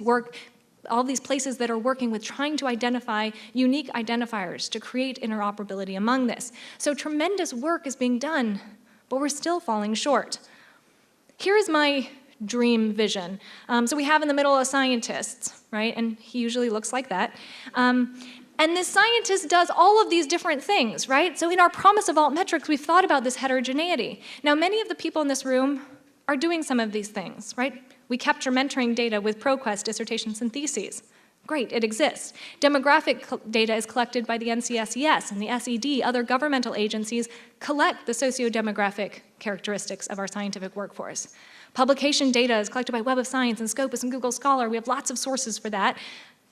places that are working with trying to identify unique identifiers to create interoperability among this. So tremendous work is being done, but we're still falling short. Here is my dream vision. So we have in the middle a scientist, right? And he usually looks like that. And this scientist does all of these different things, right? So in our promise of altmetrics, we've thought about this heterogeneity. Now, many of the people in this room are doing some of these things, right? We capture mentoring data with ProQuest, dissertations, and theses. Great, it exists. Demographic data is collected by the NCSES and the SED. Other governmental agencies collect the socio-demographic characteristics of our scientific workforce. Publication data is collected by Web of Science and Scopus and Google Scholar. We have lots of sources for that,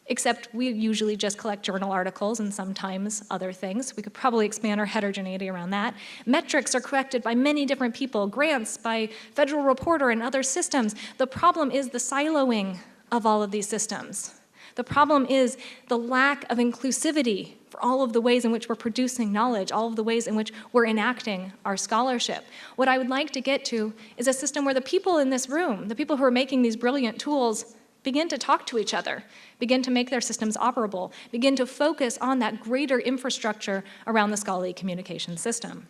except we usually just collect journal articles and sometimes other things. We could probably expand our heterogeneity around that. Metrics are collected by many different people, grants by Federal Reporter and other systems. The problem is the siloing of all of these systems. The problem is the lack of inclusivity for all of the ways in which we're producing knowledge, all of the ways in which we're enacting our scholarship. What I would like to get to is a system where the people in this room, the people who are making these brilliant tools, begin to talk to each other, begin to make their systems operable, begin to focus on that greater infrastructure around the scholarly communication system.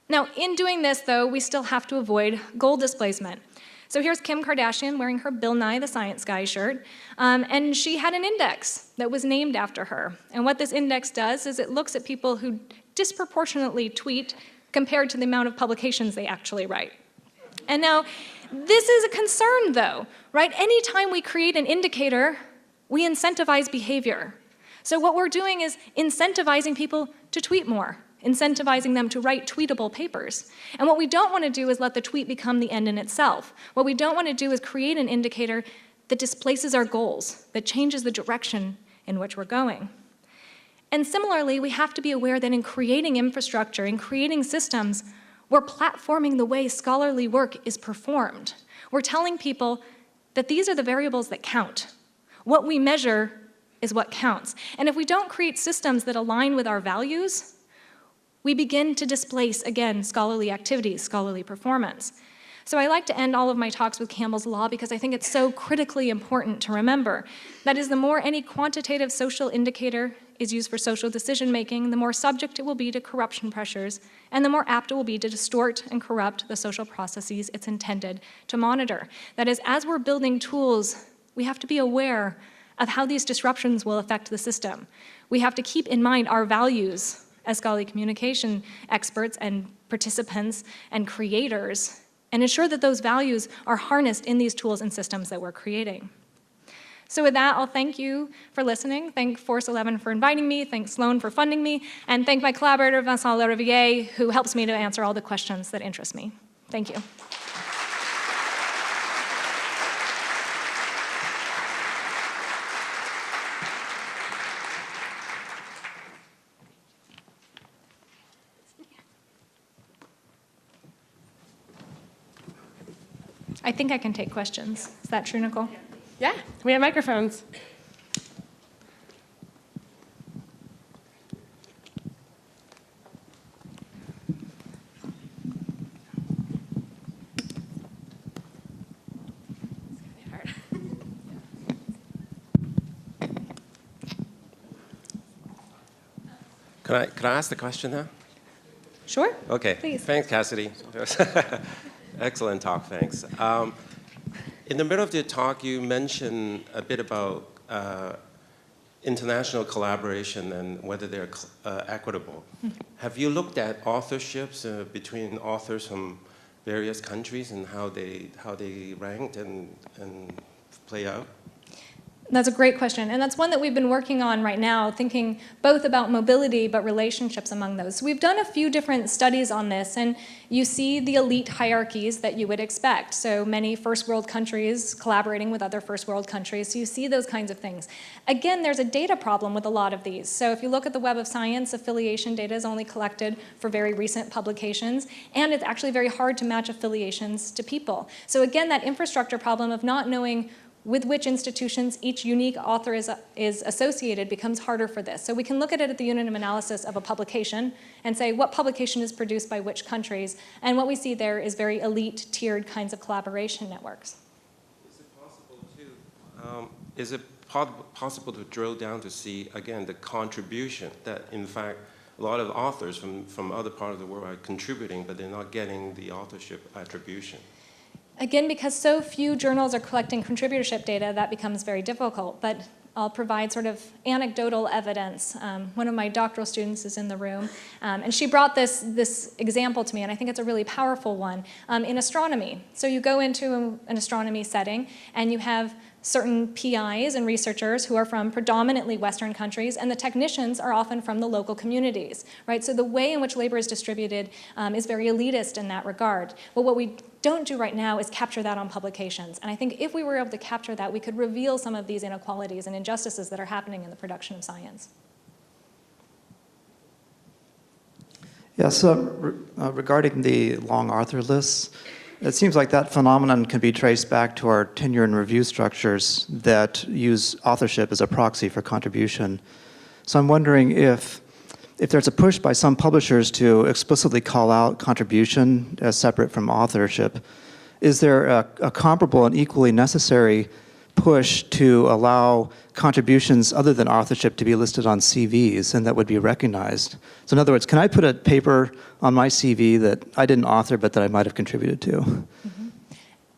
Now, in doing this, though, we still have to avoid goal displacement. So here's Kim Kardashian wearing her Bill Nye the Science Guy shirt, and she had an index that was named after her. And what this index does is it looks at people who disproportionately tweet compared to the amount of publications they actually write. And now, this is a concern, though, right? Anytime we create an indicator, we incentivize behavior. So what we're doing is incentivizing people to tweet more, incentivizing them to write tweetable papers. And what we don't want to do is let the tweet become the end in itself. What we don't want to do is create an indicator that displaces our goals, that changes the direction in which we're going. And similarly, we have to be aware that in creating infrastructure, in creating systems, we're platforming the way scholarly work is performed. We're telling people that these are the variables that count. What we measure is what counts. And if we don't create systems that align with our values, we begin to displace, again, scholarly activities, scholarly performance. So I like to end all of my talks with Campbell's Law because I think it's so critically important to remember. That is, the more any quantitative social indicator is used for social decision-making, the more subject it will be to corruption pressures, and the more apt it will be to distort and corrupt the social processes it's intended to monitor. That is, as we're building tools, we have to be aware of how these disruptions will affect the system. We have to keep in mind our values as scholarly communication experts and participants and creators, and ensure that those values are harnessed in these tools and systems that we're creating. So with that, I'll thank you for listening, thank Force 11 for inviting me, thank Sloan for funding me, and thank my collaborator, Vincent Lariviere, who helps me to answer all the questions that interest me. Thank you. I think I can take questions. Is that true, Nicole? Yeah, we have microphones. Can I ask the question now? Sure. Okay. Please. Thanks, Cassidy. Excellent talk. Thanks. In the middle of the talk, you mentioned a bit about international collaboration and whether they're equitable. Have you looked at authorships between authors from various countries and how they ranked and play out? That's a great question, and that's one that we've been working on right now, thinking both about mobility but relationships among those. So we've done a few different studies on this, and you see the elite hierarchies that you would expect. So many first world countries collaborating with other first world countries, so you see those kinds of things. Again, there's a data problem with a lot of these. So if you look at the Web of Science, affiliation data is only collected for very recent publications, and it's actually very hard to match affiliations to people. So again, that infrastructure problem of not knowing with which institutions each unique author is associated becomes harder for this. So we can look at it at the unit of analysis of a publication and say what publication is produced by which countries, and what we see there is very elite tiered kinds of collaboration networks. Is it possible to drill down to see, again, the contribution that, in fact, a lot of authors from other parts of the world are contributing, but they're not getting the authorship attribution? Again, because so few journals are collecting contributorship data, that becomes very difficult. But I'll provide sort of anecdotal evidence. One of my doctoral students is in the room, and she brought this example to me, and I think it's a really powerful one, in astronomy. So you go into an astronomy setting, and you have certain PIs and researchers who are from predominantly Western countries, and the technicians are often from the local communities, right? So the way in which labor is distributed is very elitist in that regard. But what we don't do right now is capture that on publications. And I think if we were able to capture that, we could reveal some of these inequalities and injustices that are happening in the production of science. Yes, regarding the long author lists, it seems like that phenomenon can be traced back to our tenure and review structures that use authorship as a proxy for contribution. So I'm wondering if there's a push by some publishers to explicitly call out contribution as separate from authorship, is there a comparable and equally necessary push to allow contributions other than authorship to be listed on CVs and that would be recognized? So in other words, can I put a paper on my CV that I didn't author but that I might have contributed to? Mm-hmm.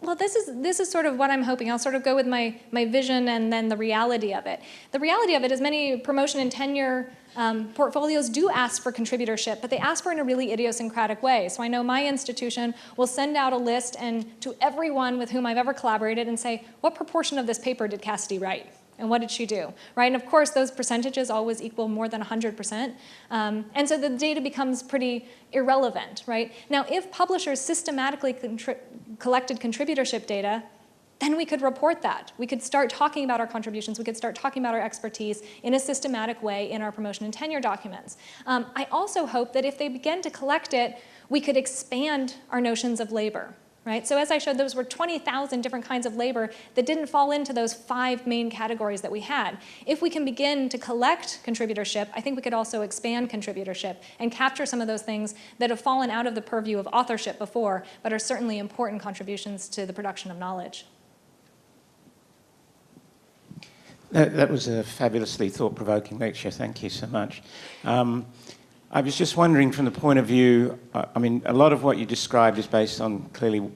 Well, this is sort of what I'm hoping. I'll sort of go with my vision and then the reality of it. The reality of it is many promotion and tenure portfolios do ask for contributorship, but they ask for it in a really idiosyncratic way. So I know my institution will send out a list and to everyone with whom I've ever collaborated and say, what proportion of this paper did Cassidy write? And what did she do? Right? And of course, those percentages always equal more than 100%. And so the data becomes pretty irrelevant, right? Now, if publishers systematically collected contributorship data, then we could report that. We could start talking about our contributions. We could start talking about our expertise in a systematic way in our promotion and tenure documents. I also hope that if they begin to collect it, we could expand our notions of labor. Right? So as I showed, those were 20,000 different kinds of labor that didn't fall into those 5 main categories that we had. If we can begin to collect contributorship, I think we could also expand contributorship and capture some of those things that have fallen out of the purview of authorship before, but are certainly important contributions to the production of knowledge. That was a fabulously thought-provoking lecture. Thank you so much. I was just wondering from the point of view, I mean, a lot of what you described is based on clearly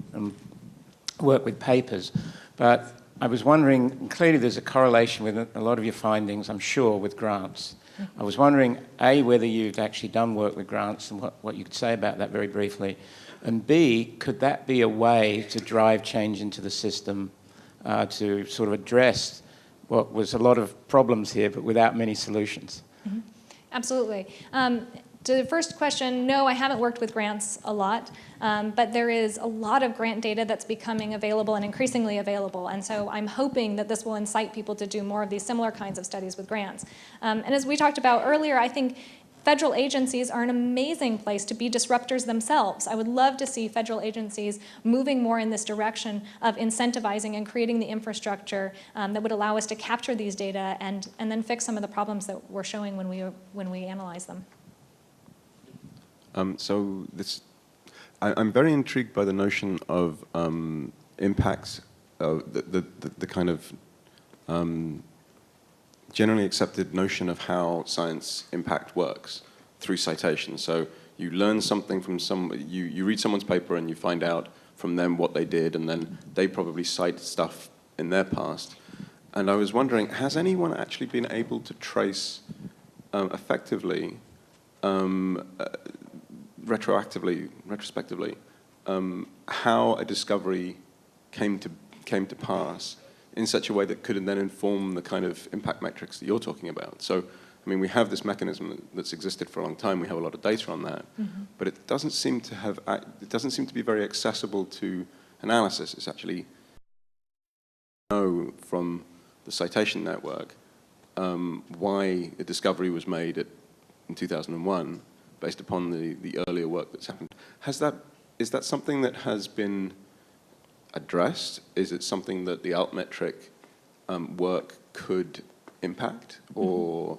work with papers, but I was wondering, clearly there's a correlation with a lot of your findings, I'm sure, with grants. I was wondering, A, whether you've actually done work with grants and what you could say about that very briefly, and B, could that be a way to drive change into the system to sort of address what was a lot of problems here, but without many solutions? Mm-hmm. Absolutely. To the first question, no, I haven't worked with grants a lot, but there is a lot of grant data that's becoming available and increasingly available, and so I'm hoping that this will incite people to do more of these similar kinds of studies with grants. And as we talked about earlier, I think federal agencies are an amazing place to be disruptors themselves. I would love to see federal agencies moving more in this direction of incentivizing and creating the infrastructure that would allow us to capture these data and then fix some of the problems that we're showing when we analyze them. I'm very intrigued by the notion of impacts, the kind of generally accepted notion of how science impact works. through citation. So you learn something from you read someone's paper and you find out from them what they did, and then they probably cite stuff in their past. And I was wondering, has anyone actually been able to trace effectively, retrospectively, how a discovery came to pass in such a way that could then inform the kind of impact metrics that you're talking about? So, I mean, we have this mechanism that's existed for a long time. We have a lot of data on that, but it doesn't seem to be very accessible to analysis. It's actually know from the citation network why a discovery was made in 2001 based upon the earlier work that's happened. Is that something that has been addressed? Is it something that the altmetric work could impact or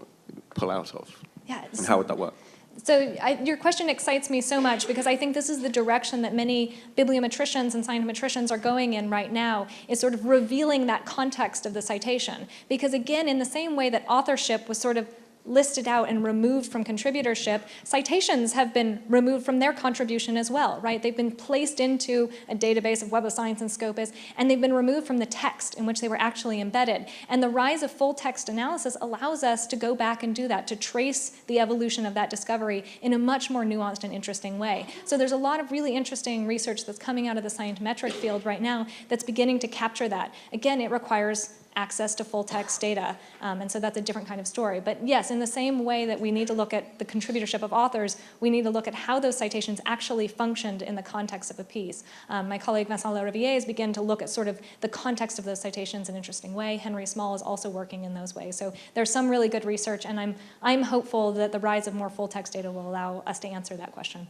pull out of? Yeah, and how would that work? So your question excites me so much because I think this is the direction that many bibliometricians and scientometricians are going in right now, is sort of revealing that context of the citation. Because again, in the same way that authorship was sort of listed out and removed from contributorship, citations have been removed from their contribution as well, right? They've been placed into a database of Web of Science and Scopus, and they've been removed from the text in which they were actually embedded. And the rise of full text analysis allows us to go back and do that, to trace the evolution of that discovery in a much more nuanced and interesting way. So there's a lot of really interesting research that's coming out of the scientometric field right now that's beginning to capture that. Again, it requires access to full text data, and so that's a different kind of story. But yes, in the same way that we need to look at the contributorship of authors, we need to look at how those citations actually functioned in the context of a piece. My colleague Vincent Lariviere has begun to look at sort of the context of those citations in an interesting way. Henry Small is also working in those ways. So there's some really good research, and I'm hopeful that the rise of more full text data will allow us to answer that question.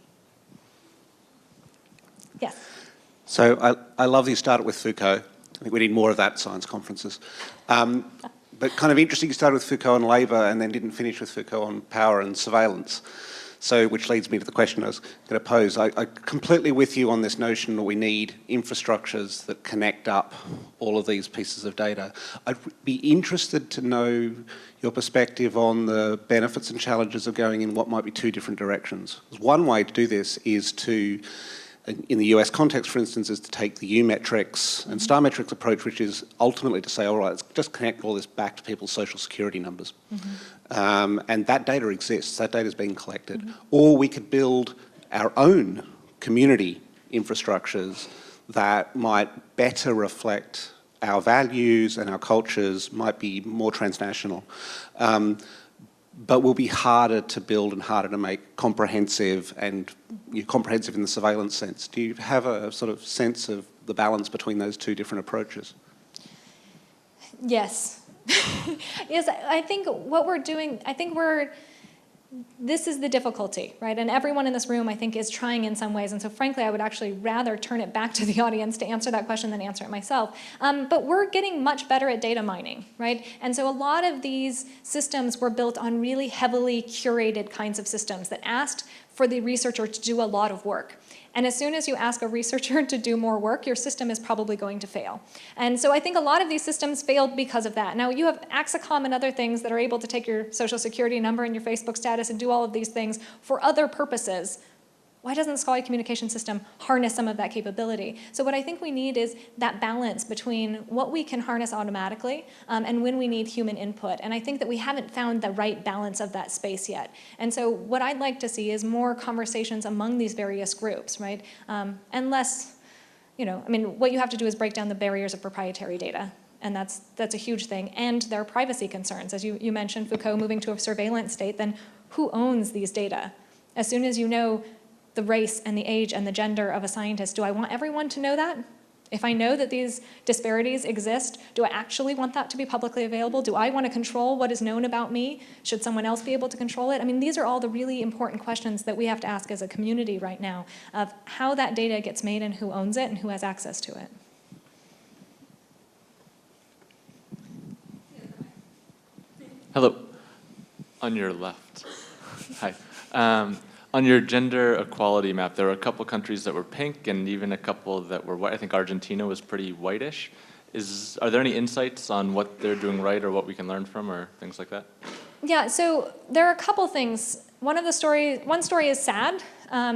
Yes? So I love that you started with Foucault. I think we need more of that at science conferences. But kind of interesting, you started with Foucault on labour and then didn't finish with Foucault on power and surveillance. So, which leads me to the question I was going to pose. I completely with you on this notion that we need infrastructures that connect up all of these pieces of data. I'd be interested to know your perspective on the benefits and challenges of going in what might be two different directions. One way to do this is to, in the US context, for instance, is to take the U-metrics and star metrics approach, which is ultimately to say, all right, let's just connect all this back to people's social security numbers. And that data exists, that data is being collected. Or we could build our own community infrastructures that might better reflect our values and our cultures, might be more transnational. But will be harder to build and harder to make comprehensive, and comprehensive in the surveillance sense. Do you have a sort of sense of the balance between those two different approaches? Yes. Yes, I think what we're doing, this is the difficulty, right? And everyone in this room, I think, is trying in some ways. And so frankly, I would actually rather turn it back to the audience to answer that question than answer it myself. But we're getting much better at data mining, right? And so a lot of these systems were built on really heavily curated kinds of systems that asked for the researcher to do a lot of work. And as soon as you ask a researcher to do more work, your system is probably going to fail. And so I think a lot of these systems failed because of that. Now, you have Axicom and other things that are able to take your social security number and your Facebook status and do all of these things for other purposes. Why doesn't the scholarly communication system harness some of that capability? So what I think we need is that balance between what we can harness automatically and when we need human input. And I think that we haven't found the right balance of that space yet. And so what I'd like to see is more conversations among these various groups, right? And less, what you have to do is break down the barriers of proprietary data. And that's a huge thing. And there are privacy concerns. As you mentioned, Foucault moving to a surveillance state, then who owns these data? As soon as you know the race and the age and the gender of a scientist, do I want everyone to know that? If I know that these disparities exist, do I actually want that to be publicly available? Do I want to control what is known about me? Should someone else be able to control it? I mean, these are all the really important questions that we have to ask as a community right now of how that data gets made and who owns it and who has access to it. Hello. On your left. Hi. On your gender equality map, there were a couple countries that were pink and even a couple that were white. I think Argentina was pretty whitish. Are there any insights on what they're doing right or what we can learn from or things like that? Yeah, so there are a couple things One story is sad.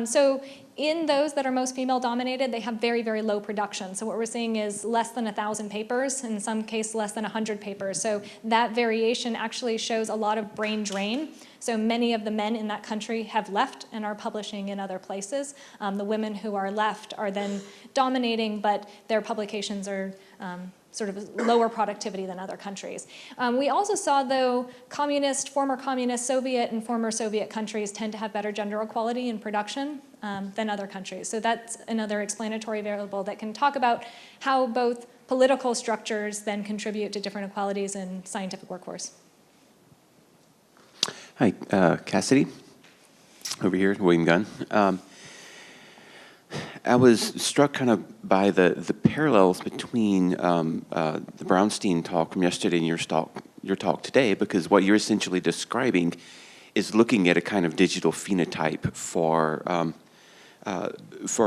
So in those that are most female dominated, they have very, very low production. So what we're seeing is less than 1,000 papers, in some case less than 100 papers. So that variation actually shows a lot of brain drain. So many of the men in that country have left and are publishing in other places. The women who are left are then dominating, but their publications are sort of lower productivity than other countries. We also saw, though, former communist Soviet and former Soviet countries tend to have better gender equality in production than other countries. So that's another explanatory variable that can talk about how both political structures then contribute to different equalities in scientific workforce. Hi, Cassidy, over here, William Gunn. I was struck kind of by the parallels between the Brownstein talk from yesterday and your talk today, because what you're essentially describing is looking at a kind of digital phenotype for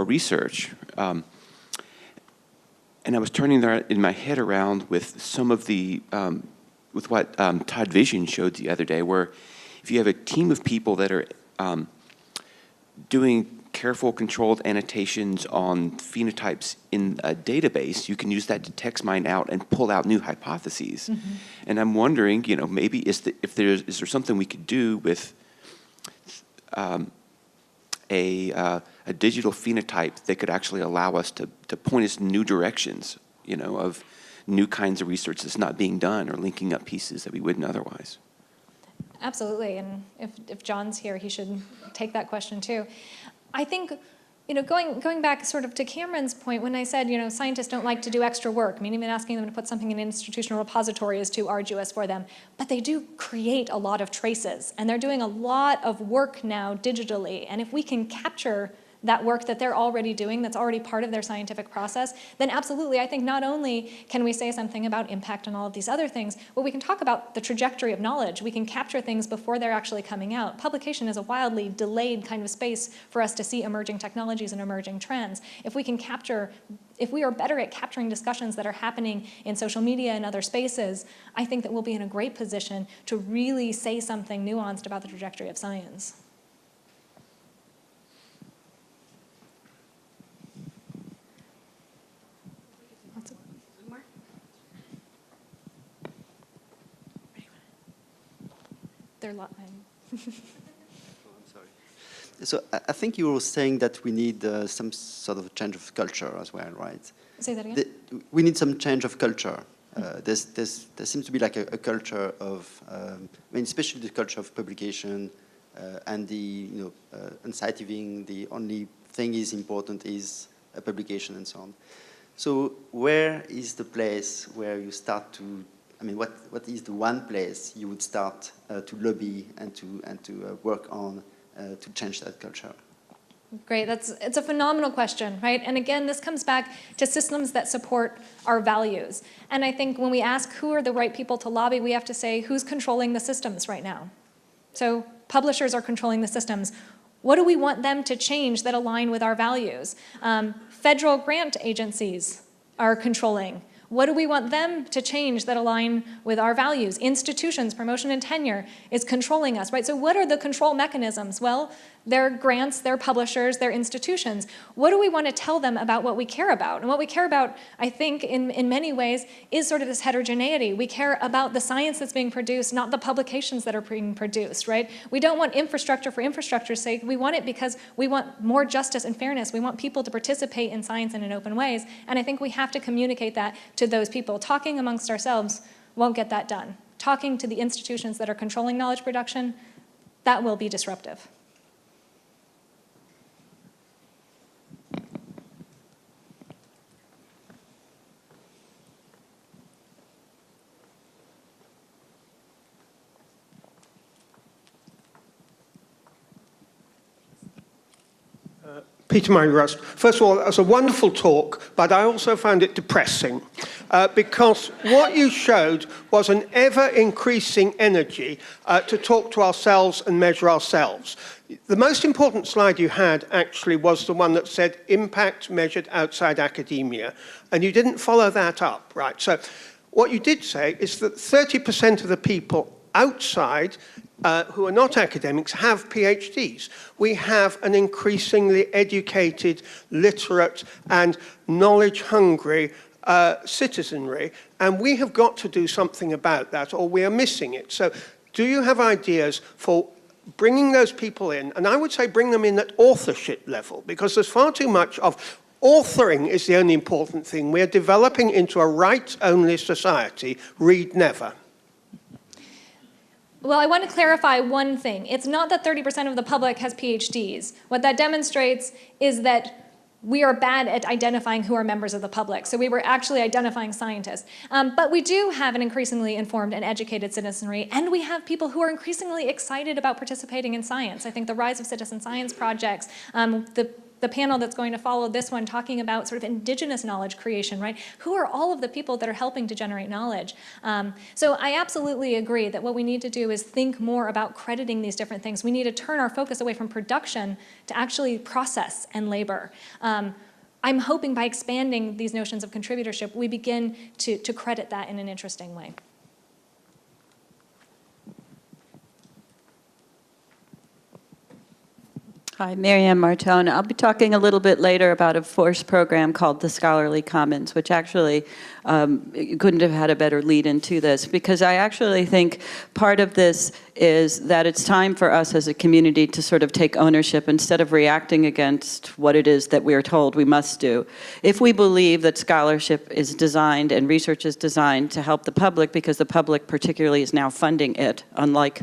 research. And I was turning that in my head around with some of the, with what Todd Vision showed the other day, where if you have a team of people that are doing careful, controlled annotations on phenotypes in a database, you can use that to text mine out and pull out new hypotheses. Mm-hmm. And I'm wondering, you know, maybe is there something we could do with a digital phenotype that could actually allow us to point us in new directions, you know, of new kinds of research that's not being done or linking up pieces that we wouldn't otherwise. Absolutely, and if John's here, he should take that question too. I think, you know, going back sort of to Cameron's point, when I said, you know, scientists don't like to do extra work, I mean, even asking them to put something in an institutional repository is too arduous for them, but they do create a lot of traces, and they're doing a lot of work now digitally, and if we can capture that work that they're already doing, that's already part of their scientific process, then absolutely, I think not only can we say something about impact and all of these other things, but we can talk about the trajectory of knowledge. We can capture things before they're actually coming out. Publication is a wildly delayed kind of space for us to see emerging technologies and emerging trends. If we are better at capturing discussions that are happening in social media and other spaces, I think that we'll be in a great position to really say something nuanced about the trajectory of science. So I think you were saying that we need some sort of change of culture as well, right? Say that again? We need some change of culture. There seems to be like a culture of, I mean, especially the culture of publication and the, unscientific, the only thing is important is a publication and so on. So where is the place where you start to, I mean, what is the one place you would start to lobby and to work on to change that culture? Great, it's a phenomenal question, right? And again, this comes back to systems that support our values. And I think when we ask who are the right people to lobby, we have to say who's controlling the systems right now. So publishers are controlling the systems. What do we want them to change that align with our values? Federal grant agencies are controlling. What do we want them to change that align with our values? Institutions, promotion and tenure is controlling us, right? So what are the control mechanisms? Well, they're grants, they're publishers, they're institutions. What do we want to tell them about what we care about? And what we care about, I think, in many ways, is sort of this heterogeneity. We care about the science that's being produced, not the publications that are being produced, right? We don't want infrastructure for infrastructure's sake. We want it because we want more justice and fairness. We want people to participate in science in open ways. And I think we have to communicate that to those people. Talking amongst ourselves won't get that done. Talking to the institutions that are controlling knowledge production, that will be disruptive. Peter Murray-Rust. First of all, that was a wonderful talk, but I also found it depressing because what you showed was an ever-increasing energy to talk to ourselves and measure ourselves. The most important slide you had actually was the one that said impact measured outside academia, and you didn't follow that up, right? So what you did say is that 30% of the people outside who are not academics have PhDs. We have an increasingly educated, literate, and knowledge-hungry citizenry, and we have got to do something about that, or we are missing it. So do you have ideas for bringing those people in? And I would say bring them in at authorship level, because there's far too much of authoring is the only important thing. We're developing into a rights-only society, read never. Well, I want to clarify one thing. It's not that 30% of the public has PhDs. What that demonstrates is that we are bad at identifying who are members of the public. So we were actually identifying scientists. But we do have an increasingly informed and educated citizenry, and we have people who are increasingly excited about participating in science. I think the rise of citizen science projects, the panel that's going to follow this one talking about sort of indigenous knowledge creation, right? Who are all of the people that are helping to generate knowledge? So I absolutely agree that what we need to do is think more about crediting these different things. We need to turn our focus away from production to actually process and labor. I'm hoping by expanding these notions of contributorship, we begin to credit that in an interesting way. Hi, Marianne Martone. I'll be talking a little bit later about a FORCE program called the Scholarly Commons, which actually couldn't have had a better lead into this, because I actually think part of this is that it's time for us as a community to sort of take ownership instead of reacting against what it is that we are told we must do. If we believe that scholarship is designed and research is designed to help the public, because the public particularly is now funding it, unlike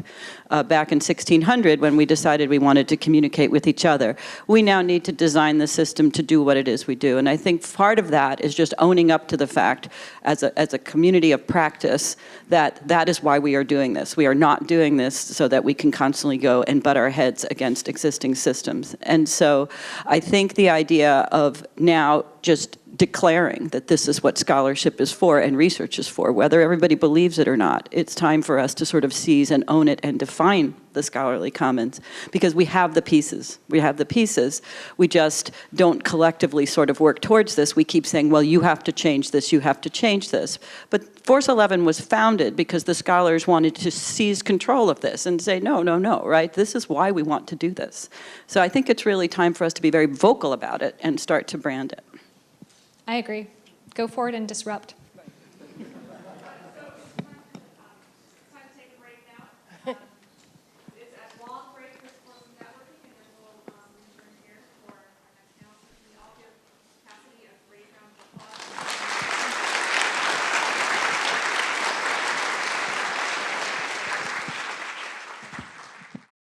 back in 1600 when we decided we wanted to communicate with each other, we now need to design the system to do what it is we do. And I think part of that is just owning up to the fact as a community of practice that is why we are doing this. We are not doing this so that we can constantly go and butt our heads against existing systems. And so I think the idea of now just declaring that this is what scholarship is for and research is for, whether everybody believes it or not, it's time for us to sort of seize and own it and define the scholarly commons, because we have the pieces. We have the pieces. We just don't collectively sort of work towards this. We keep saying, well, you have to change this, you have to change this. But Force 11 was founded because the scholars wanted to seize control of this and say, no, no, no, right? This is why we want to do this. So I think it's really time for us to be very vocal about it and start to brand it. I agree. Go forward and disrupt.